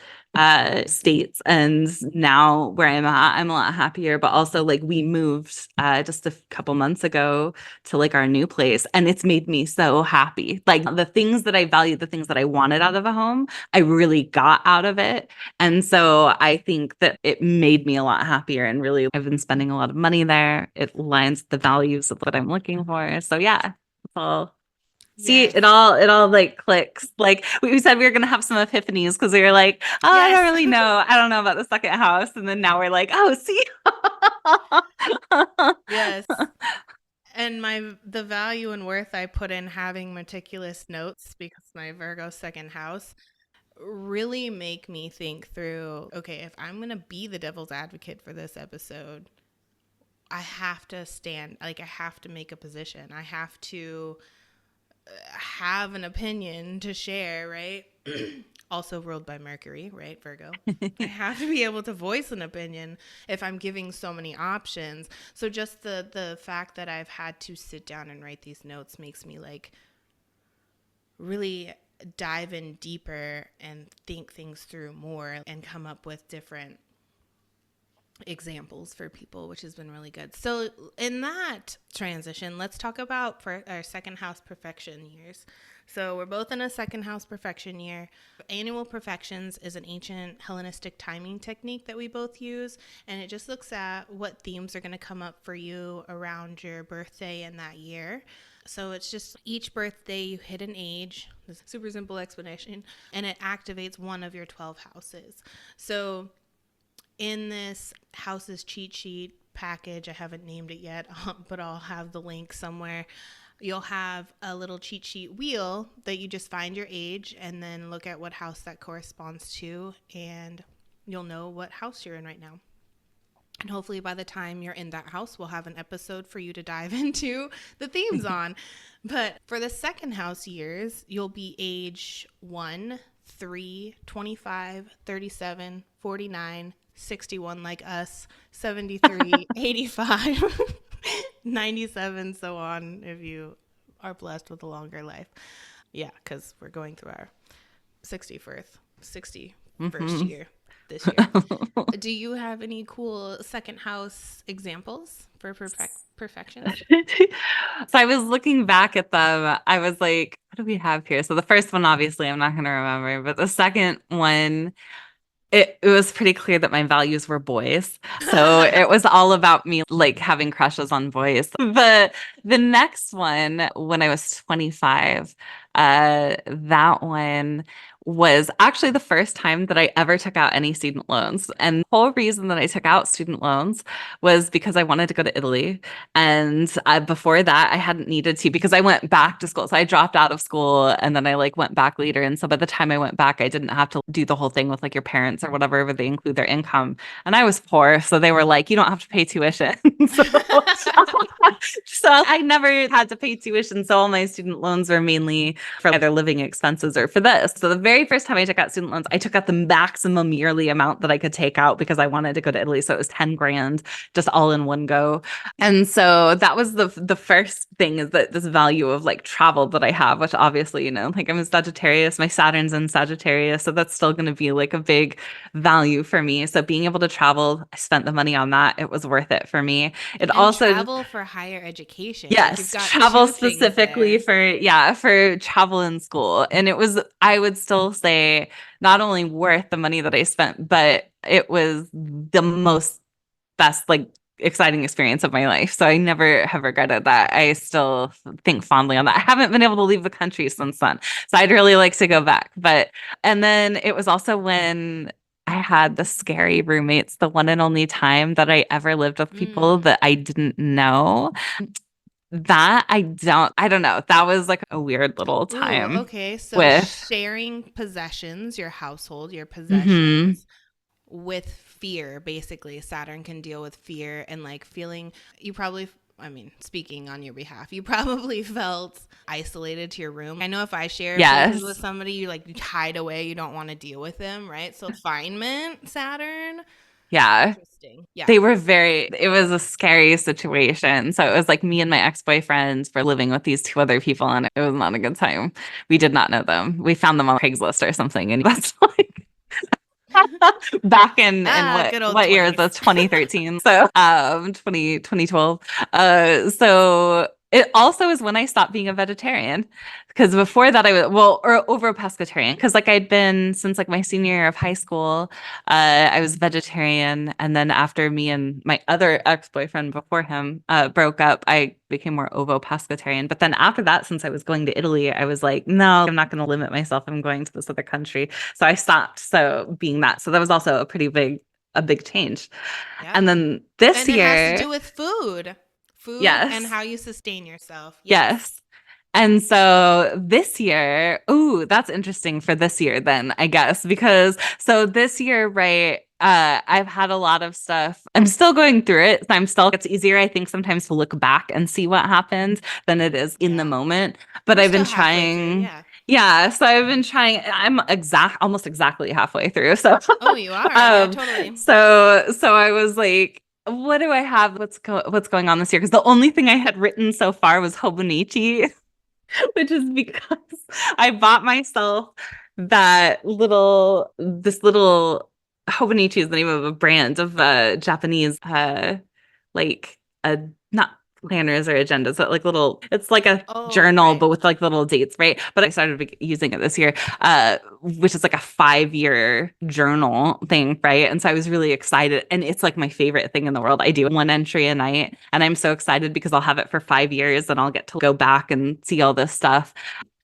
states and now where I'm at, I'm a lot happier. But also like we moved just a couple months ago to like our new place and it's made me so happy. Like the things that I value, the things that I wanted out of a home, I really got out of it. And so I think that it made me a lot happier and really I've been spending a lot of money there. It aligns with the values of what I'm looking for. So yeah, it's all see Yes. it all like clicks. Like we said we were gonna have some epiphanies because we were like, oh, I don't Yes. really know. I don't know about the second house. And then now we're like, oh, see. Yes. And the value and worth I put in having meticulous notes because my Virgo second house really make me think through, okay, if I'm going to be the devil's advocate for this episode, I have to stand, like I have to make a position. I have to have an opinion to share, right? Also ruled by Mercury, right, Virgo? I have to be able to voice an opinion if I'm giving so many options. So just the fact that I've had to sit down and write these notes makes me like really dive in deeper and think things through more and come up with different examples for people, which has been really good. So, in that transition, let's talk about our second house perfection years. So, we're both in a second house perfection year. Annual perfections is an ancient Hellenistic timing technique that we both use, and it just looks at what themes are going to come up for you around your birthday in that year. So it's just each birthday you hit an age. This is a super simple explanation, and it activates one of your 12 houses. So in this houses cheat sheet package, I haven't named it yet, but I'll have the link somewhere. You'll have a little cheat sheet wheel that you just find your age and then look at what house that corresponds to, and you'll know what house you're in right now. And hopefully, by the time you're in that house, we'll have an episode for you to dive into the themes on. But for the second house years, you'll be age 1, 3, 25, 37, 49, 61 like us, 73, 85, 97, so on if you are blessed with a longer life. Yeah, because we're going through our 61st Hmm. year this year. Do you have any cool second house examples for perfections? So I was looking back at them. I was like, what do we have here? So the first one, obviously, I'm not going to remember, but the second one, it was pretty clear that my values were boys. So it was all about me like having crushes on boys. The next one, when I was 25, that one was actually the first time that I ever took out any student loans. And the whole reason that I took out student loans was because I wanted to go to Italy. And before that, I hadn't needed to because I went back to school. So I dropped out of school and then I like went back later. And so by the time I went back, I didn't have to do the whole thing with like your parents or whatever, where they include their income. And I was poor. So they were like, you don't have to pay tuition. so, so I never had to pay tuition. So all my student loans were mainly for either living expenses or for this. So the very first time I took out student loans, I took out the maximum yearly amount that I could take out because I wanted to go to Italy. So it was 10 grand just all in one go. And so that was the first thing is that this value of like travel that I have, which obviously, like I'm a Sagittarius, my Saturn's in Sagittarius, so that's still going to be like a big value for me. So being able to travel, I spent the money on that. It was worth it for me. It And also travel for higher education. Like you've yes, got travel two things specifically there. for yeah, for travel in school. And it was I would still say not only worth the money that I spent, but it was the most best like exciting experience of my life. So I never have regretted that. I still think fondly on that. I haven't been able to leave the country since then. So I'd really like to go back. But and then it was also when I had the scary roommates, the one and only time that I ever lived with people Mm. that I didn't know. That I don't know. That was like a weird little Ooh, time okay. So with sharing possessions, your household, your hmm possessions with fear, basically. Saturn can deal with fear and like feeling, you probably, I mean, speaking on your behalf, you probably felt isolated to your room. I know if I share places with yes. somebody, you like hide away, you don't want to deal with them, right? So confinement, Saturn. Yeah. Interesting. Yeah. They were it was a scary situation. So it was like me and my ex-boyfriends were living with these two other people and it was not a good time. We did not know them. We found them on Craigslist or something. And that's like back in Ah, what good old what year is 20s. this 2013 so 2012 so it also is when I stopped being a vegetarian because before that I was or over a pescatarian because like I'd been since like my senior year of high school. I was vegetarian and then after me and my other ex-boyfriend before him broke up I became more ovo pescatarian but then after that since I was going to Italy I was like no I'm not going to limit myself I'm going to this other country so I stopped so being that. So that was also a big change. Yeah. And then this And it has to year, do with food and yes, how you sustain yourself. Yes. yes. And so this year, ooh, that's interesting for this year then, I guess, because so this year, right, I've had a lot of stuff. I'm still going through it. It's easier, I think, sometimes to look back and see what happened than it is in the Yeah. moment. But We're I've been still halfway through. trying, Yeah. yeah, so I've been trying, almost exactly halfway through. So, Oh, you are. Yeah, um, totally. so I was like, what do I have? What's going on this year? Because the only thing I had written so far was Hobonichi. Which is because I bought myself this little Hobonichi is the name of a brand of Japanese like a not planners or agendas, but like little it's like a Oh, journal right. but with like little dates, right? But I started using it this year, which is like a 5 year journal thing, right? And so I was really excited. And it's like my favorite thing in the world. I do one entry a night, and I'm so excited because I'll have it for 5 years and I'll get to go back and see all this stuff.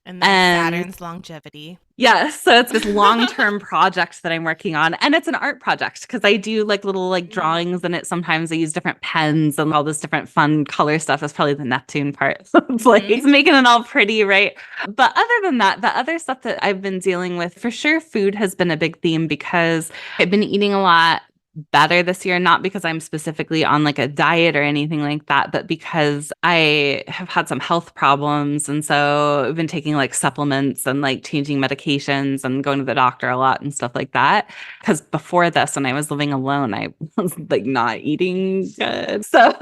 And then And Saturn's longevity. yes, so it's this long-term project that I'm working on, and it's an art project because I do like little like drawings in it. Sometimes I use different pens and all this different fun color stuff. That's probably the Neptune part. It's like Mm-hmm. it's making it all pretty, right? But other than that, the other stuff that I've been dealing with, for sure, food has been a big theme because I've been eating a lot better this year, not because I'm specifically on like a diet or anything like that, but because I have had some health problems. And so I've been taking like supplements and like changing medications and going to the doctor a lot and stuff like that. Because before this, when I was living alone, I was like not eating good. So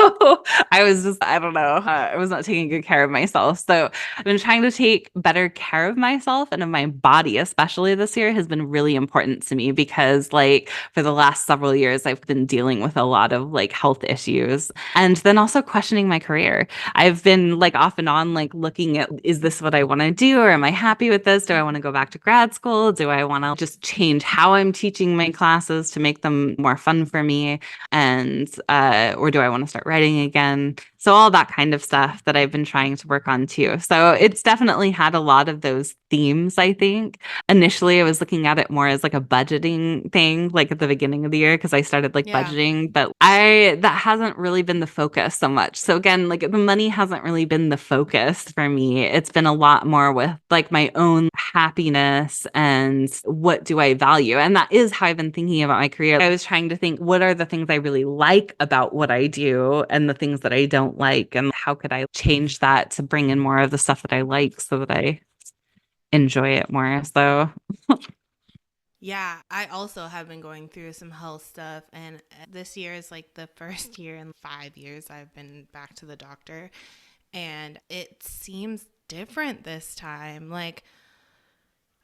I was just, I don't know, I was not taking good care of myself. So I've been trying to take better care of myself and of my body, especially this year, has been really important to me because, like, for the last several years, I've been dealing with a lot of like health issues and then also questioning my career. I've been like off and on, like looking at, is this what I want to do? Or am I happy with this? Do I want to go back to grad school? Do I want to just change how I'm teaching my classes to make them more fun for me? And, or do I want to start writing again? So all that kind of stuff that I've been trying to work on too. So it's definitely had a lot of those themes, I think. Initially, I was looking at it more as like a budgeting thing, like at the beginning of the year, because I started like Yeah. budgeting, but I that hasn't really been the focus so much. So again, like the money hasn't really been the focus for me. It's been a lot more with like my own happiness and what do I value. And that is how I've been thinking about my career. I was trying to think, what are the things I really like about what I do and the things that I don't like, and how could I change that to bring in more of the stuff that I like so that I enjoy it more. So Yeah, I also have been going through some health stuff, and this year is like the first year in 5 years I've been back to the doctor, and it seems different this time. Like,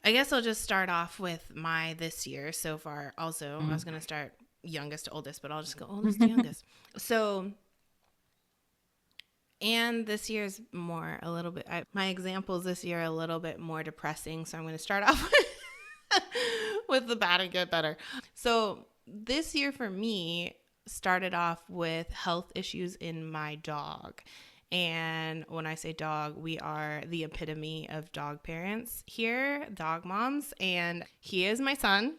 I guess I'll just start off with my this year so far. Also, I was going to start youngest to oldest, but I'll just go oldest to youngest. So, and this year's more a little bit, my examples this year are a little bit more depressing. So I'm going to start off with the bad and get better. So this year for me started off with health issues in my dog. And when I say dog, we are the epitome of dog parents here, dog moms. And he is my son.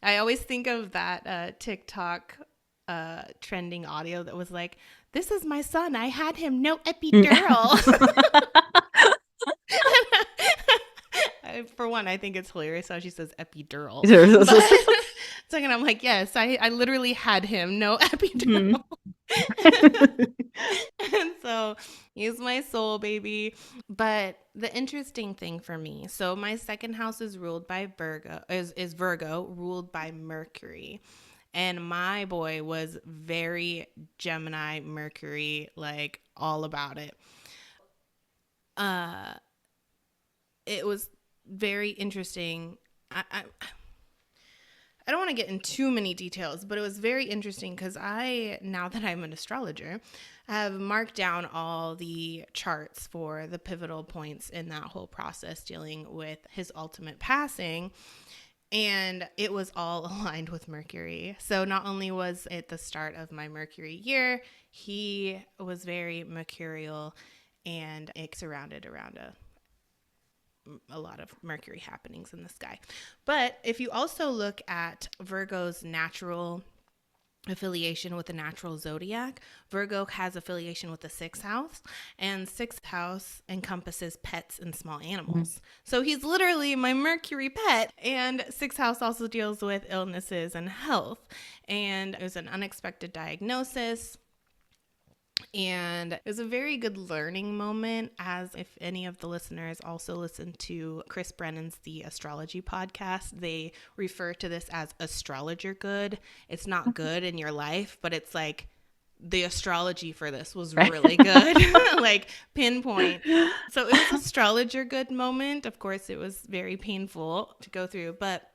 I always think of that TikTok trending audio that was like, "This is my son. I had him no epidural." For one, I think it's hilarious how she says epidural. But second, I'm like, yes, I literally had him no epidural. And so he's my soul baby. But the interesting thing for me, so my second house is ruled by Virgo, is Virgo, ruled by Mercury. And my boy was very Gemini Mercury, like all about it. Uh it was very interesting. I don't want to get in too many details, but it was very interesting because now that I'm an astrologer, I have marked down all the charts for the pivotal points in that whole process dealing with his ultimate passing. And it was all aligned with Mercury. So not only was it the start of my Mercury year, he was very mercurial, and it surrounded around a lot of Mercury happenings in the sky. But if you also look at Virgo's natural affiliation with the natural zodiac, Virgo has affiliation with the sixth house, and sixth house encompasses pets and small animals. So he's literally my Mercury pet. And sixth house also deals with illnesses and health. And it was an unexpected diagnosis. And it was a very good learning moment, as if any of the listeners also listen to Chris Brennan's The Astrology podcast, they refer to this as astrologer good. It's not good in your life, but it's like the astrology for this was really good, like pinpoint. So it was astrologer good moment. Of course, it was very painful to go through, but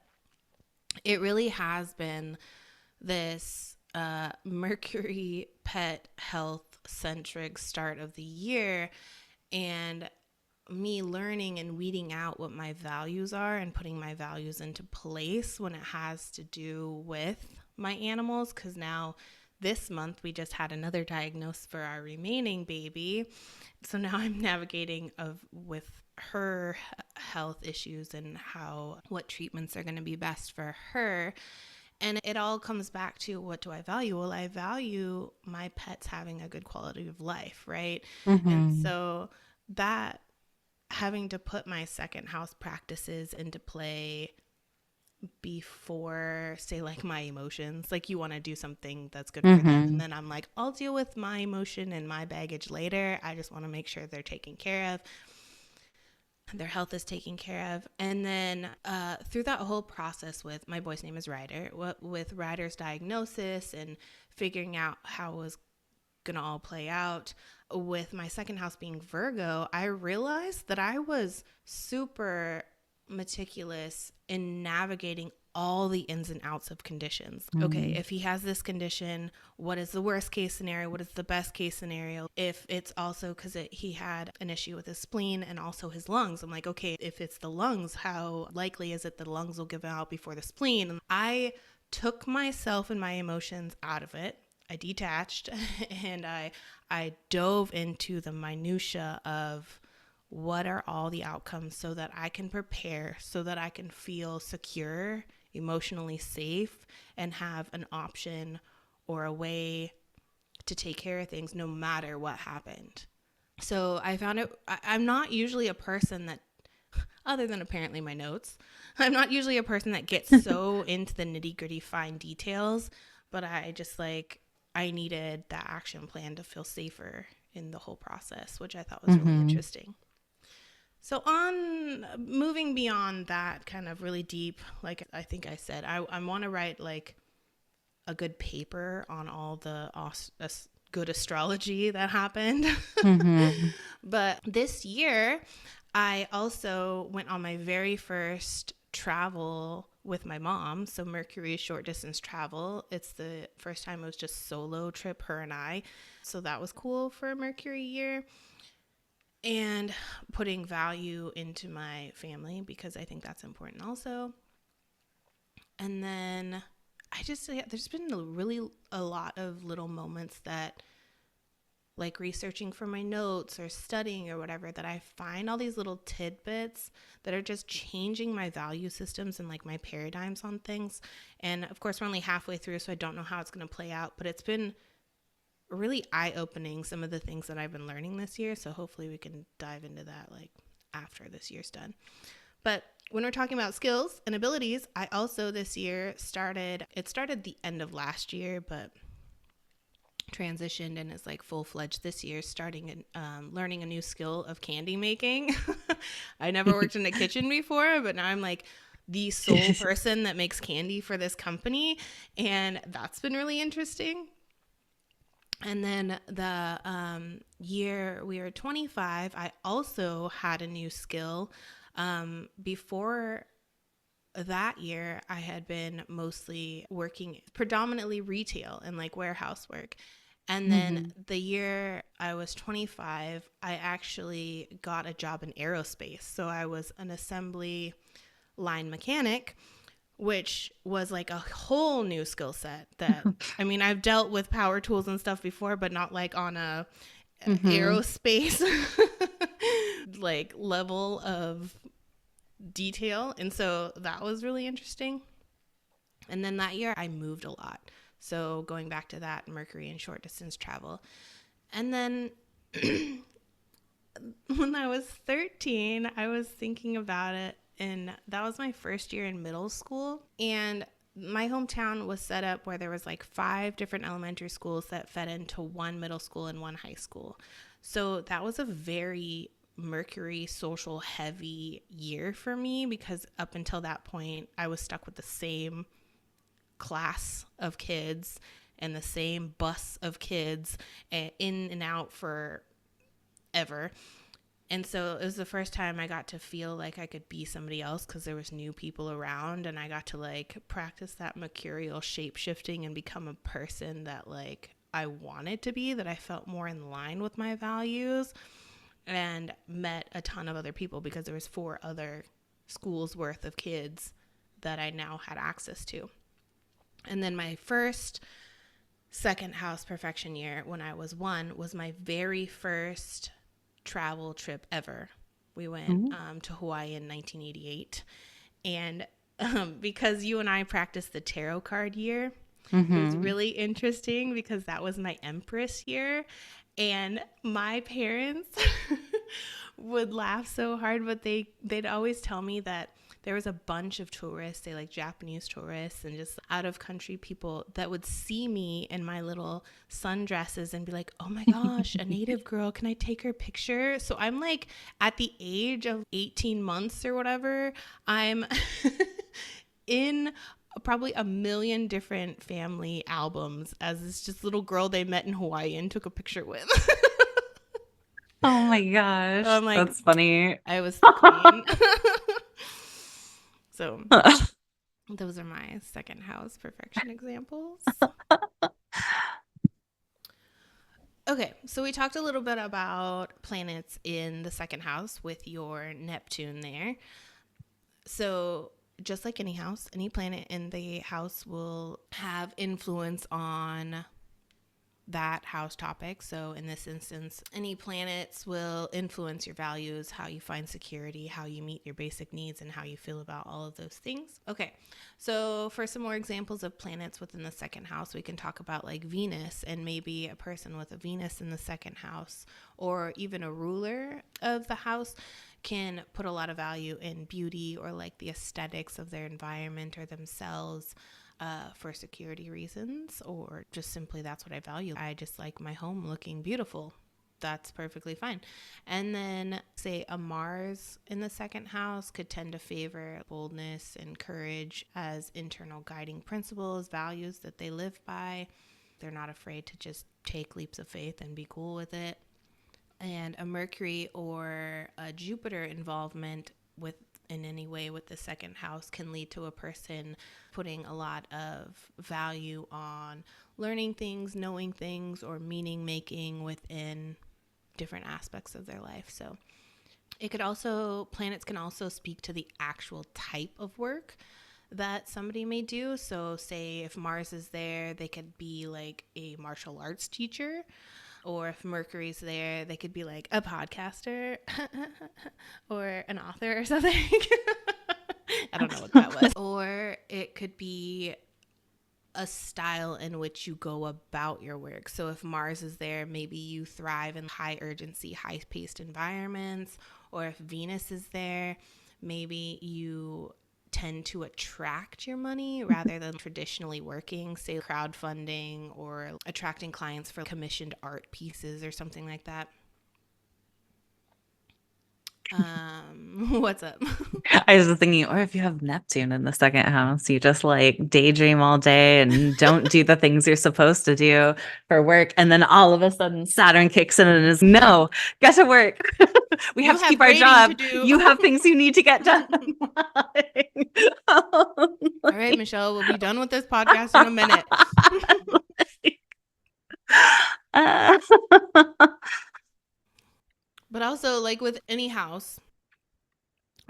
it really has been this Mercury pet health centric start of the year, and me learning and weeding out what my values are and putting my values into place when it has to do with my animals. Because now this month we just had another diagnosis for our remaining baby, so now I'm navigating of with her health issues and how what treatments are going to be best for her. And it all comes back to, what do I value? Well, I value my pets having a good quality of life, right? And Mm-hmm. so that, having to put my second house practices into play before, say, like my emotions, like you want to do something that's good for them, and Mm-hmm. then I'm like, I'll deal with my emotion and my baggage later. I just want to make sure they're taken care of, their health is taken care of. And then through that whole process, with my boy's name is Ryder, with Ryder's diagnosis and figuring out how it was gonna all play out, with my second house being Virgo, I realized that I was super meticulous in navigating all the ins and outs of conditions. Okay, Mm-hmm. if he has this condition, what is the worst case scenario? What is the best case scenario? If it's also because he had an issue with his spleen and also his lungs, I'm like, okay, if it's the lungs, how likely is it the lungs will give out before the spleen? And I took myself and my emotions out of it. I detached and I dove into the minutia of what are all the outcomes, so that I can prepare, so that I can feel secure, emotionally safe, and have an option or a way to take care of things no matter what happened. So I found it, I'm not usually a person that, other than apparently my notes, I'm not usually a person that gets so into the nitty gritty fine details, but I just like, I needed that action plan to feel safer in the whole process, which I thought was really Mm-hmm. interesting. So, on moving beyond that kind of really deep, like I think I said, I want to write like a good paper on all the good astrology that happened. Mm-hmm. But this year, I also went on my very first travel with my mom. So, Mercury short distance travel. It's the first time it was just solo trip, her and I. So, that was cool for a Mercury year. And putting value into my family, because I think that's important also. And then I just, yeah, there's been a lot of little moments that, like researching for my notes or studying or whatever, that I find all these little tidbits that are just changing my value systems and like my paradigms on things. And of course, we're only halfway through, so I don't know how it's going to play out, but it's been really eye opening, some of the things that I've been learning this year. So hopefully we can dive into that like after this year's done. But when we're talking about skills and abilities, I also this year started the end of last year, but transitioned and is like full fledged this year, starting and learning a new skill of candy making. I never worked in a kitchen before, but now I'm like the sole person that makes candy for this company, and that's been really interesting. And then the year we were 25, I also had a new skill. Before that year, I had been mostly working predominantly retail and like warehouse work. And then Mm-hmm. the year I was 25, I actually got a job in aerospace. So I was an assembly line mechanic, which was like a whole new skill set that, I mean, I've dealt with power tools and stuff before, but not like on a Mm-hmm. aerospace like level of detail. And so that was really interesting. And then that year I moved a lot. So going back to that, Mercury and short distance travel. And then when I was 13, I was thinking about it, and that was my first year in middle school. And my hometown was set up where there was like 5 different elementary schools that fed into one middle school and one high school. So that was a very Mercury social heavy year for me, because up until that point I was stuck with the same class of kids and the same bus of kids in and out for ever. And so it was the first time I got to feel like I could be somebody else because there was new people around, and I got to like practice that mercurial shape shifting and become a person that like I wanted to be, that I felt more in line with my values, and met a ton of other people because there was 4 other schools worth of kids that I now had access to. And then my first second house perfection year when I was 1 was my very first travel trip ever. We went Mhm. to Hawaii in 1988. And because you and I practiced the tarot card year, it was Mhm. really interesting because that was my Empress year. And my parents would laugh so hard, but they'd always tell me that there was a bunch of tourists, say like Japanese tourists and just out of country people that would see me in my little sundresses and be like, "Oh my gosh, a native girl, can I take her picture?" So I'm like at the age of 18 months or whatever, I'm in probably a million different family albums as this just little girl they met in Hawaii and took a picture with. Oh my gosh, I'm like, that's funny. I was the queen. So those are my second house perfection examples. Okay, so we talked a little bit about planets in the second house with your Neptune there. So, just like any house, any planet in the house will have influence on that house topic. So, in this instance, any planets will influence your values, how you find security, how you meet your basic needs, and how you feel about all of those things. Okay, so for some more examples of planets within the second house, we can talk about like Venus and maybe a person with a Venus in the second house, or even a ruler of the house can put a lot of value in beauty or like the aesthetics of their environment or themselves, for security reasons, or just simply that's what I value. I just like my home looking beautiful. That's perfectly fine. And then, say, a Mars in the second house could tend to favor boldness and courage as internal guiding principles, values that they live by. They're not afraid to just take leaps of faith and be cool with it. And a Mercury or a Jupiter involvement with in any way with the second house can lead to a person putting a lot of value on learning things, knowing things, or meaning making within different aspects of their life. So it could also, planets can also speak to the actual type of work that somebody may do. So, say if Mars is there, they could be like a martial arts teacher. Or if Mercury's there, they could be like a podcaster or an author or something. I don't know what that was. Or it could be a style in which you go about your work. So if Mars is there, maybe you thrive in high urgency, high paced environments. Or if Venus is there, maybe you tend to attract your money rather than traditionally working, say crowdfunding or attracting clients for commissioned art pieces or something like that. What's up? I was just thinking, or if you have Neptune in the second house, you just like daydream all day and don't do the things you're supposed to do for work. And then all of a sudden Saturn kicks in and is, no, get to work. We You have to have keep our grading to job. do. You have things you need to get done. All right, Michelle, we'll be done with this podcast in a minute. Uh, But also, like with any house,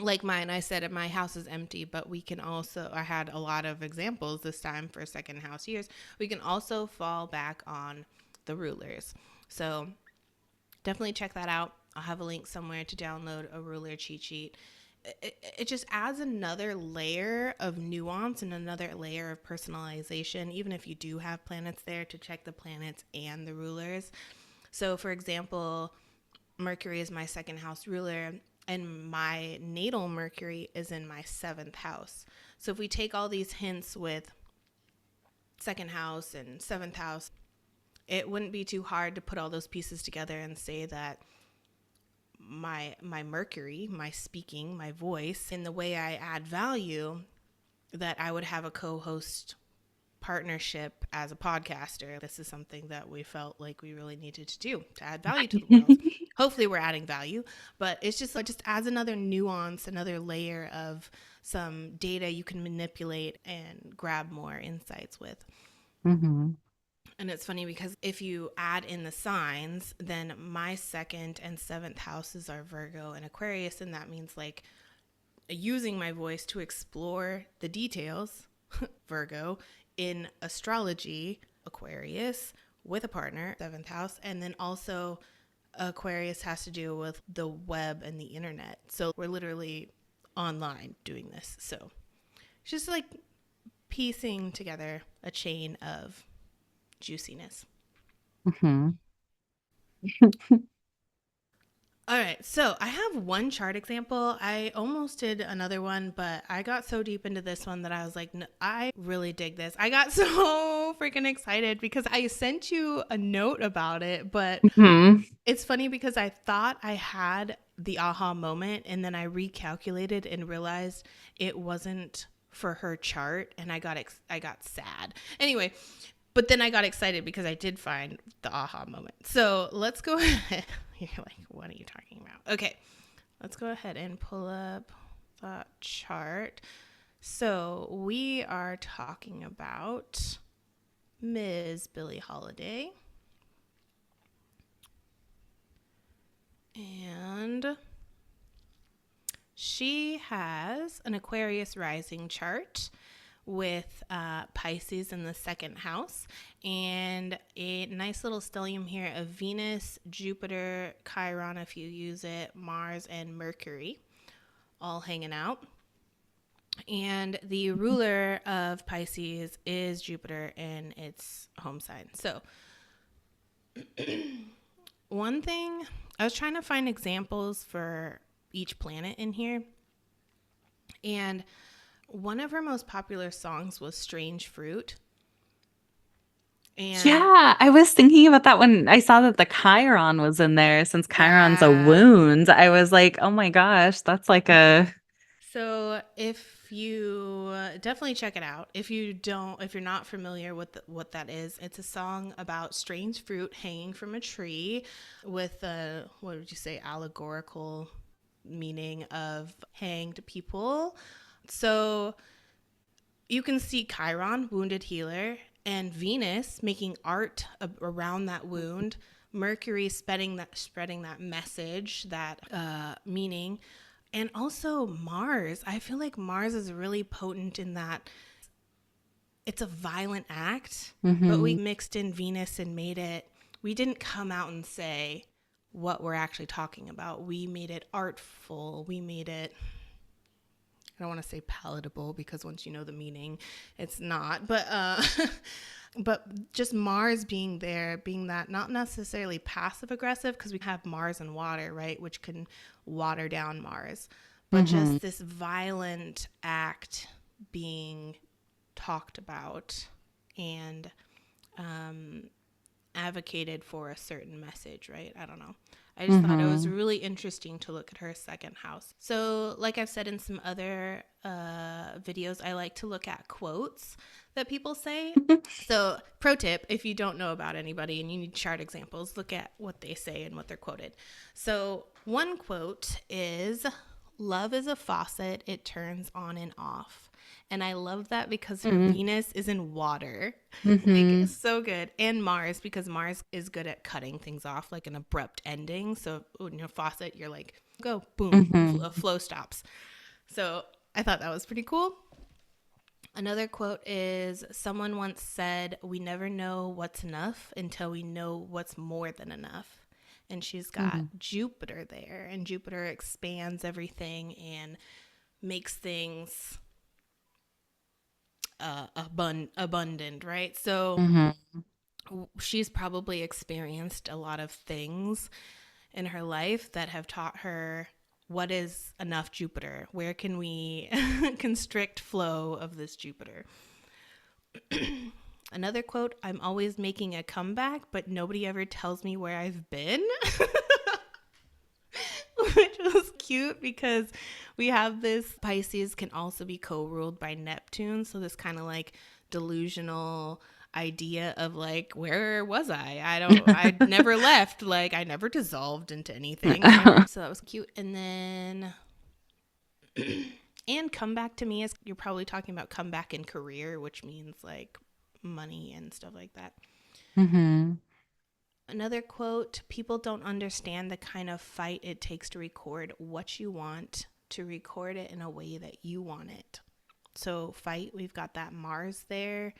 like mine, I said my house is empty, but we can also, I had a lot of examples this time for second house years. We can also fall back on the rulers. So definitely check that out. I'll have a link somewhere to download a ruler cheat sheet. It just adds another layer of nuance and another layer of personalization, even if you do have planets there, to check the planets and the rulers. So, for example, Mercury is my second house ruler, and my natal Mercury is in my seventh house. So, if we take all these hints with second house and seventh house, it wouldn't be too hard to put all those pieces together and say that my Mercury, my speaking, my voice, in the way I add value, that I would have a co-host partnership as a podcaster. This is something that we felt like we really needed to do to add value to the world. Hopefully we're adding value, but it's just, it just adds another nuance, another layer of some data you can manipulate and grab more insights with. Mm-hmm. And it's funny because if you add in the signs, then my second and seventh houses are Virgo and Aquarius. And that means like using my voice to explore the details, Virgo, in astrology, Aquarius, with a partner, seventh house. And then also Aquarius has to do with the web and the internet. So we're literally online doing this. So it's just like piecing together a chain of juiciness. Mm-hmm. All right, so I have one chart example. I almost did another one, but I got so deep into this one that I was like, no, I really dig this. I got so freaking excited because I sent you a note about it, but Mm-hmm. it's funny because I thought I had the aha moment and then I recalculated and realized it wasn't for her chart and I got sad. Anyway, but then I got excited because I did find the aha moment. So let's go ahead. You're like, what are you talking about? Okay, let's go ahead and pull up the chart. So we are talking about Ms. Billie Holiday. And she has an Aquarius rising chart with Pisces in the second house and a nice little stellium here of Venus, Jupiter, Chiron if you use it, Mars, and Mercury all hanging out. And the ruler of Pisces is Jupiter in its home sign. So, one thing, I was trying to find examples for each planet in here. And one of her most popular songs was Strange Fruit. And Yeah, I was thinking about that when I saw that the Chiron was in there. Since Chiron's a yeah. wound, I was like, oh my gosh, that's like a. So if you definitely check it out. If you don't, if you're not familiar with what that is, it's a song about strange fruit hanging from a tree with a, what would you say, allegorical meaning of hanged people. So you can see Chiron, wounded healer, and Venus making art around that wound. Mercury spreading that message, that meaning, and also Mars. I feel like Mars is really potent in that it's a violent act, but we Mm-hmm. mixed in Venus and made it. We didn't come out and say what we're actually talking about. We made it artful. We made it, I don't want to say palatable because once you know the meaning, it's not. But but just Mars being there, being that not necessarily passive aggressive because we have Mars and water, right, which can water down Mars, but Mm-hmm. just this violent act being talked about and advocated for a certain message, right? I don't know. I just thought it was Mm-hmm. really interesting to look at her second house. So, like I've said in some other videos, I like to look at quotes that people say. So, pro tip if you don't know about anybody and you need chart examples, look at what they say and what they're quoted. So, one quote is, "Love is a faucet, it turns on and off." And I love that because her Venus is in water. Like, Mm-hmm. so good. And Mars, because Mars is good at cutting things off, like an abrupt ending. So when you're faucet, you're like, go, boom, Mm-hmm. flow stops. So I thought that was pretty cool. Another quote is, someone once said, "We never know what's enough until we know what's more than enough." And she's got Jupiter there, and Jupiter expands everything and makes things abundant, right? So Mm-hmm. she's probably experienced a lot of things in her life that have taught her what is enough Jupiter. Where can we constrict flow of this Jupiter? Another quote, "I'm always making a comeback, but nobody ever tells me where I've been." Which was cute because we have this, Pisces can also be co-ruled by Neptune. So this kind of like delusional idea of like, where was I never left. Like, I never dissolved into anything. I never. So that was cute. And then, and come back to me, as you're probably talking about come back in career, which means like money and stuff like that. Mm-hmm. Another quote: people don't understand the kind of fight it takes to record what you want, to record it in a way that you want it. So fight, we've got that Mars there.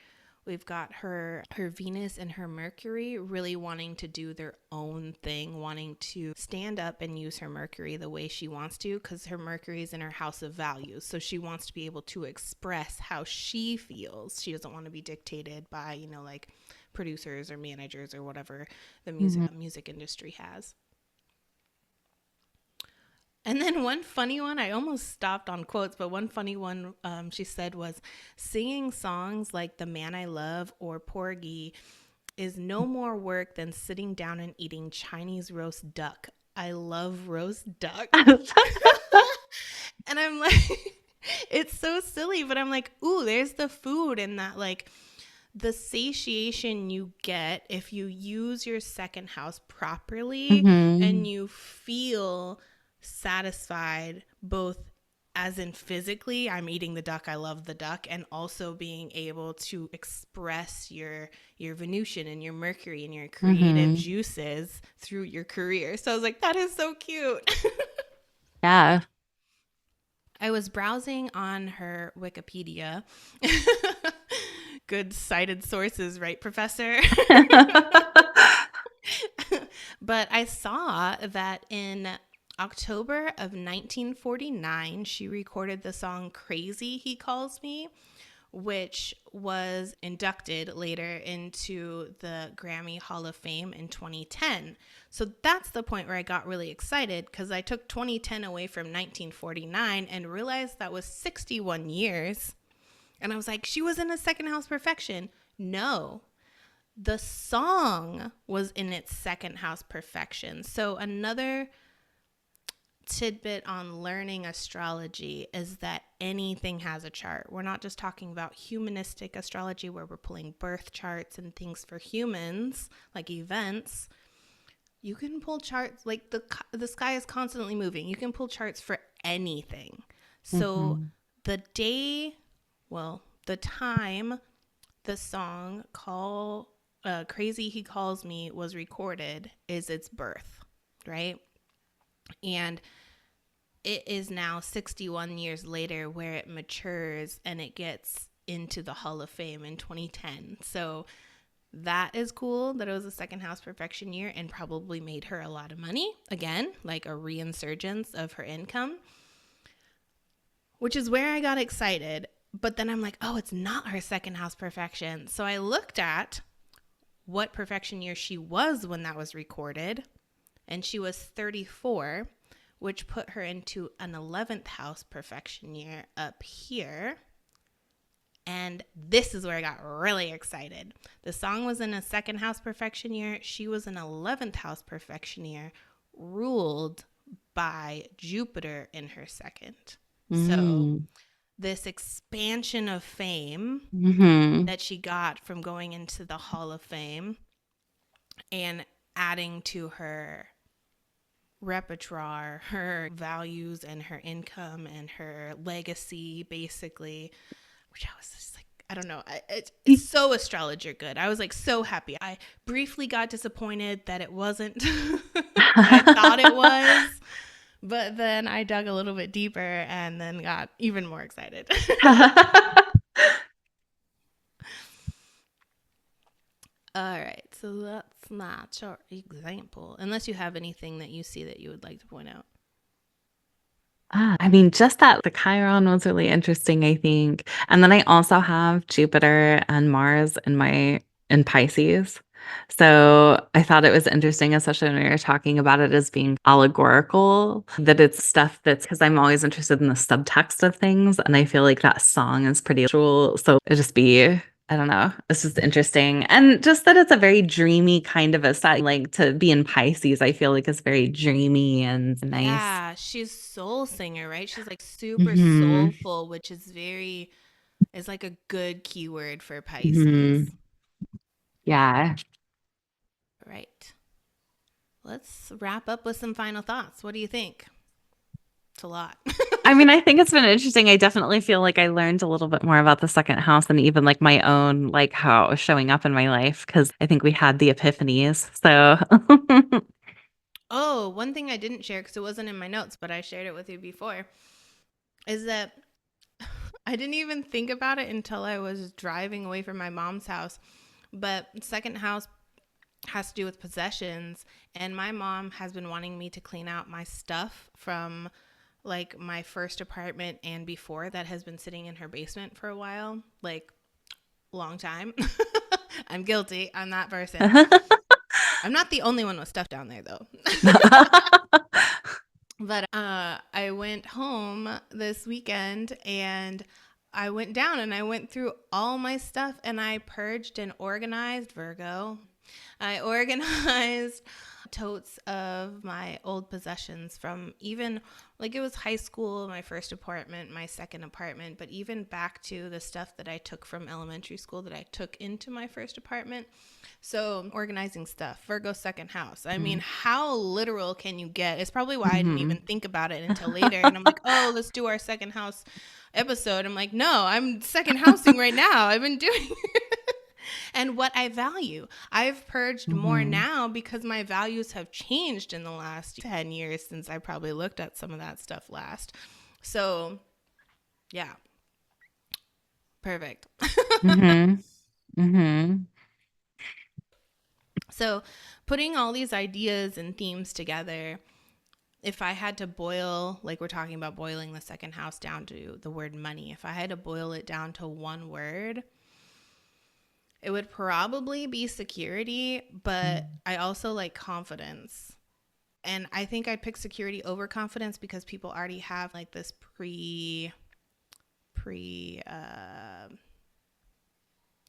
We've got her Venus and her Mercury really wanting to do their own thing, wanting to stand up and use her Mercury the way she wants to, because her Mercury is in her house of values. So she wants to be able to express how she feels. She doesn't want to be dictated by, like producers or managers or whatever the music industry has. And then one funny one, I almost stopped on quotes, but one funny one she said was, singing songs like The Man I Love or Porgy is no more work than sitting down and eating Chinese roast duck. I love roast duck. And I'm like, it's so silly, but I'm like, ooh, there's the food and that, like, the satiation you get if you use your second house properly Mm-hmm. and you feel satisfied, both as in physically, I'm eating the duck, I love the duck, and also being able to express your Venusian and your Mercury and your creative Mm-hmm. juices through your career. So I was like, that is so cute. Yeah. I was browsing on her Wikipedia. Good cited sources, right, Professor? But I saw that in October of 1949, she recorded the song Crazy He Calls Me, which was inducted later into the Grammy Hall of Fame in 2010. So that's the point where I got really excited, because I took 2010 away from 1949 and realized that was 61 years. And I was like, she was in a second house perfection. No, the song was in its second house perfection. So another tidbit on learning astrology is that anything has a chart. We're not just talking about humanistic astrology where we're pulling birth charts and things for humans, like events. You can pull charts, like the sky is constantly moving. You can pull charts for anything. So Mm-hmm. the day, well, the time the song call Crazy He Calls Me was recorded is its birth, right? And it is now 61 years later where it matures and it gets into the Hall of Fame in 2010. So that is cool that it was a second house perfection year and probably made her a lot of money. Again, like a reinsurgence of her income, which is where I got excited. But then I'm like, oh, it's not her second house perfection. So I looked at what perfection year she was when that was recorded, and she was 34, which put her into an 11th house perfection year up here. And this is where I got really excited. The song was in a second house perfection year. She was an 11th house perfection year, ruled by Jupiter in her second. So, Mm-hmm. this expansion of fame Mm-hmm. that she got from going into the Hall of Fame and adding to her repertoire, her values and her income and her legacy, basically, which I was just like, I don't know. It's so astrologer good. I was like so happy. I briefly got disappointed that it wasn't what I thought it was, but then I dug a little bit deeper and then got even more excited. All right, so that's not your example, unless you have anything that you see that you would like to point out. I mean, just that the Chiron was really interesting, I think. And then I also have Jupiter and Mars in Pisces. So I thought it was interesting, especially when we were talking about it as being allegorical, that it's stuff that's because I'm always interested in the subtext of things. And I feel like that song is pretty visual. So it just be, I don't know, it's just interesting. And just that it's a very dreamy kind of a style. Like to be in Pisces, I feel like it's very dreamy and nice. Yeah, she's soul singer, right? She's like super Hmm. soulful, which is like a good keyword for Hmm. Pisces. Yeah. Right. Let's wrap up with some final thoughts. What do you think? It's a lot. I mean, I think it's been interesting. I definitely feel like I learned a little bit more about the second house and even like my own, like how it was showing up in my life because I think we had the epiphanies. So, Oh, one thing I didn't share because it wasn't in my notes, but I shared it with you before, is that I didn't even think about it until I was driving away from my mom's house. But second house has to do with possessions, and my mom has been wanting me to clean out my stuff from like my first apartment and before that has been sitting in her basement for a while, like long time. I'm guilty. I'm that person. I'm not the only one with stuff down there though. But I went home this weekend and I went down and I went through all my stuff and I purged and organized, Virgo. I organized totes of my old possessions from even like it was high school, my first apartment, my second apartment, but even back to the stuff that I took from elementary school that I took into my first apartment. So, organizing stuff, Virgo second house. I mean, how literal can you get? It's probably why I didn't hmm even think about it until later. And I'm like, oh, let's do our second house episode. I'm like, no, I'm second housing right now. I've been doing and what I value. I've purged more hmm now because my values have changed in the last 10 years since I probably looked at some of that stuff last. So, yeah, perfect. hmm hmm So, putting all these ideas and themes together, if I had to boil, like we're talking about boiling the second house down to the word money, if I had to boil it down to one word, it would probably be security, but I also like confidence. And I think I'd pick security over confidence because people already have like this pre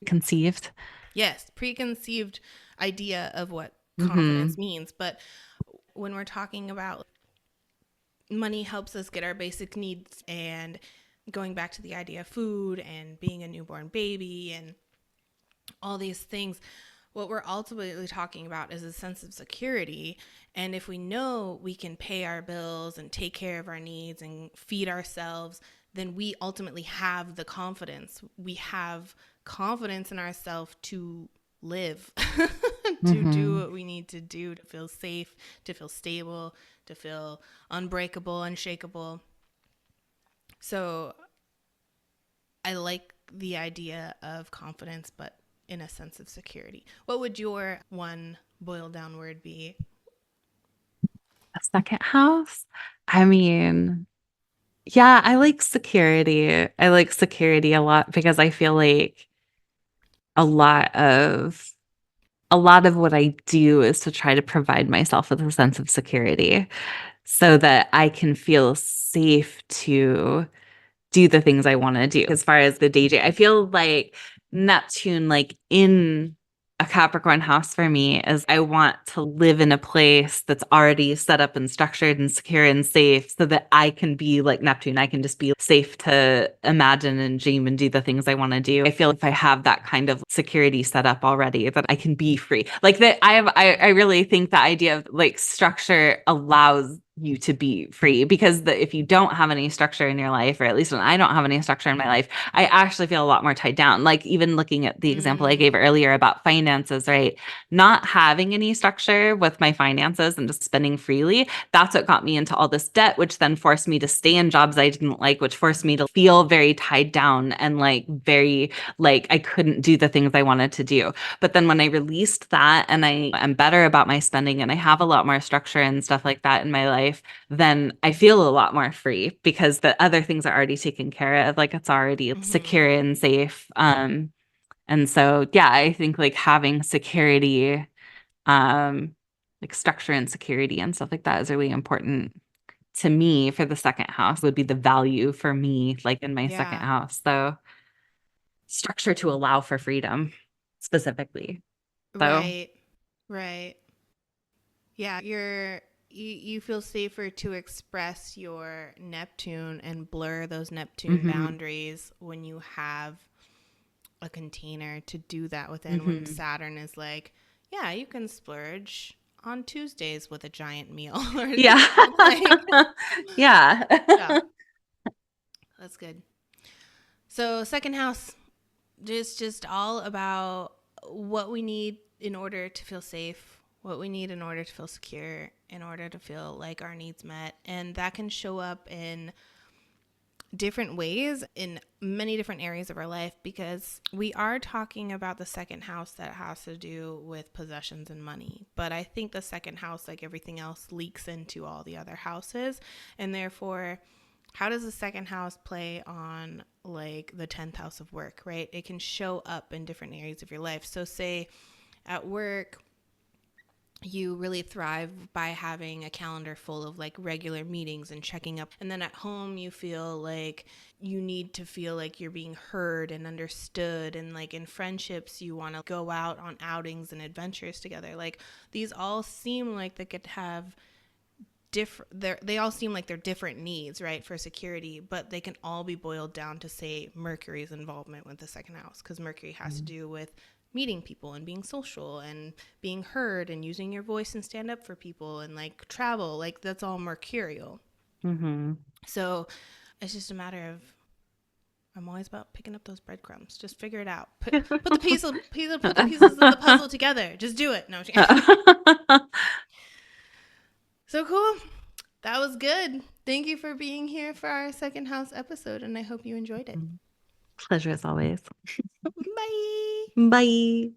Conceived. yes, preconceived idea of what confidence hmm means. But when we're talking about money helps us get our basic needs and going back to the idea of food and being a newborn baby and all these things, what we're ultimately talking about is a sense of security. And if we know we can pay our bills and take care of our needs and feed ourselves, then we ultimately have the confidence. We have confidence in ourselves to live, to do hmm what we need to do to feel safe, to feel stable, to feel unbreakable, unshakable. So I like the idea of confidence, but in a sense of security. What would your one boiled down word be? A second house. I mean, yeah, I like security. I like security a lot because I feel like a lot of a lot of what I do is to try to provide myself with a sense of security so that I can feel safe to do the things I want to do. As far as the DJ, I feel like Neptune, like in a Capricorn house for me, is I want to live in a place that's already set up and structured and secure and safe so that I can be like Neptune. I can just be safe to imagine and dream and do the things I want to do. I feel if I have that kind of security set up already, that I can be free. Like that I really think the idea of like structure allows you to be free because if you don't have any structure in your life, or at least when I don't have any structure in my life, I actually feel a lot more tied down. Like even looking at the example I gave Mm, earlier about finances, right? Not having any structure with my finances and just spending freely, that's what got me into all this debt, which then forced me to stay in jobs I didn't like, which forced me to feel very tied down and like very like I couldn't do the things I wanted to do. But then when I released that and I am better about my spending and I have a lot more structure and stuff like that in my life, then I feel a lot more free because the other things are already taken care of. Like it's already mm-hmm. secure and safe. And so yeah, I think like having security, um, like structure and security and stuff like that is really important to me for the second house would be the value for me, like in my second Yeah, house. So structure to allow for freedom specifically. So right, right. Yeah, you feel safer to express your Neptune and blur those Neptune mhm, boundaries when you have a container to do that within, when Hmm. Saturn is like, yeah, you can splurge on Tuesdays with a giant meal or Yeah. like, Yeah. yeah, that's good. So second house is just all about what we need in order to feel safe, what we need in order to feel secure, in order to feel like our needs met. And that can show up in different ways in many different areas of our life, because we are talking about the second house that has to do with possessions and money. But I think the second house, like everything else, leaks into all the other houses. And therefore, how does the second house play on like the 10th house of work, right? It can show up in different areas of your life. So, say at work, you really thrive by having a calendar full of like regular meetings and checking up. And then at home, you feel like you need to feel like you're being heard and understood. And like in friendships, you want to go out on outings and adventures together. Like these all seem like they could have different, they all seem like they're different needs, right, for security, but they can all be boiled down to, say, Mercury's involvement with the second house, because Mercury has to do with meeting people and being social and being heard and using your voice and stand up for people and like travel, like that's all mercurial. Hmm. So it's just a matter of, I'm always about picking up those breadcrumbs. Just figure it out. Put the put the pieces of the puzzle together. Just do it. No, so cool. That was good. Thank you for being here for our second house episode, and I hope you enjoyed it. Pleasure as always. Bye. Bye.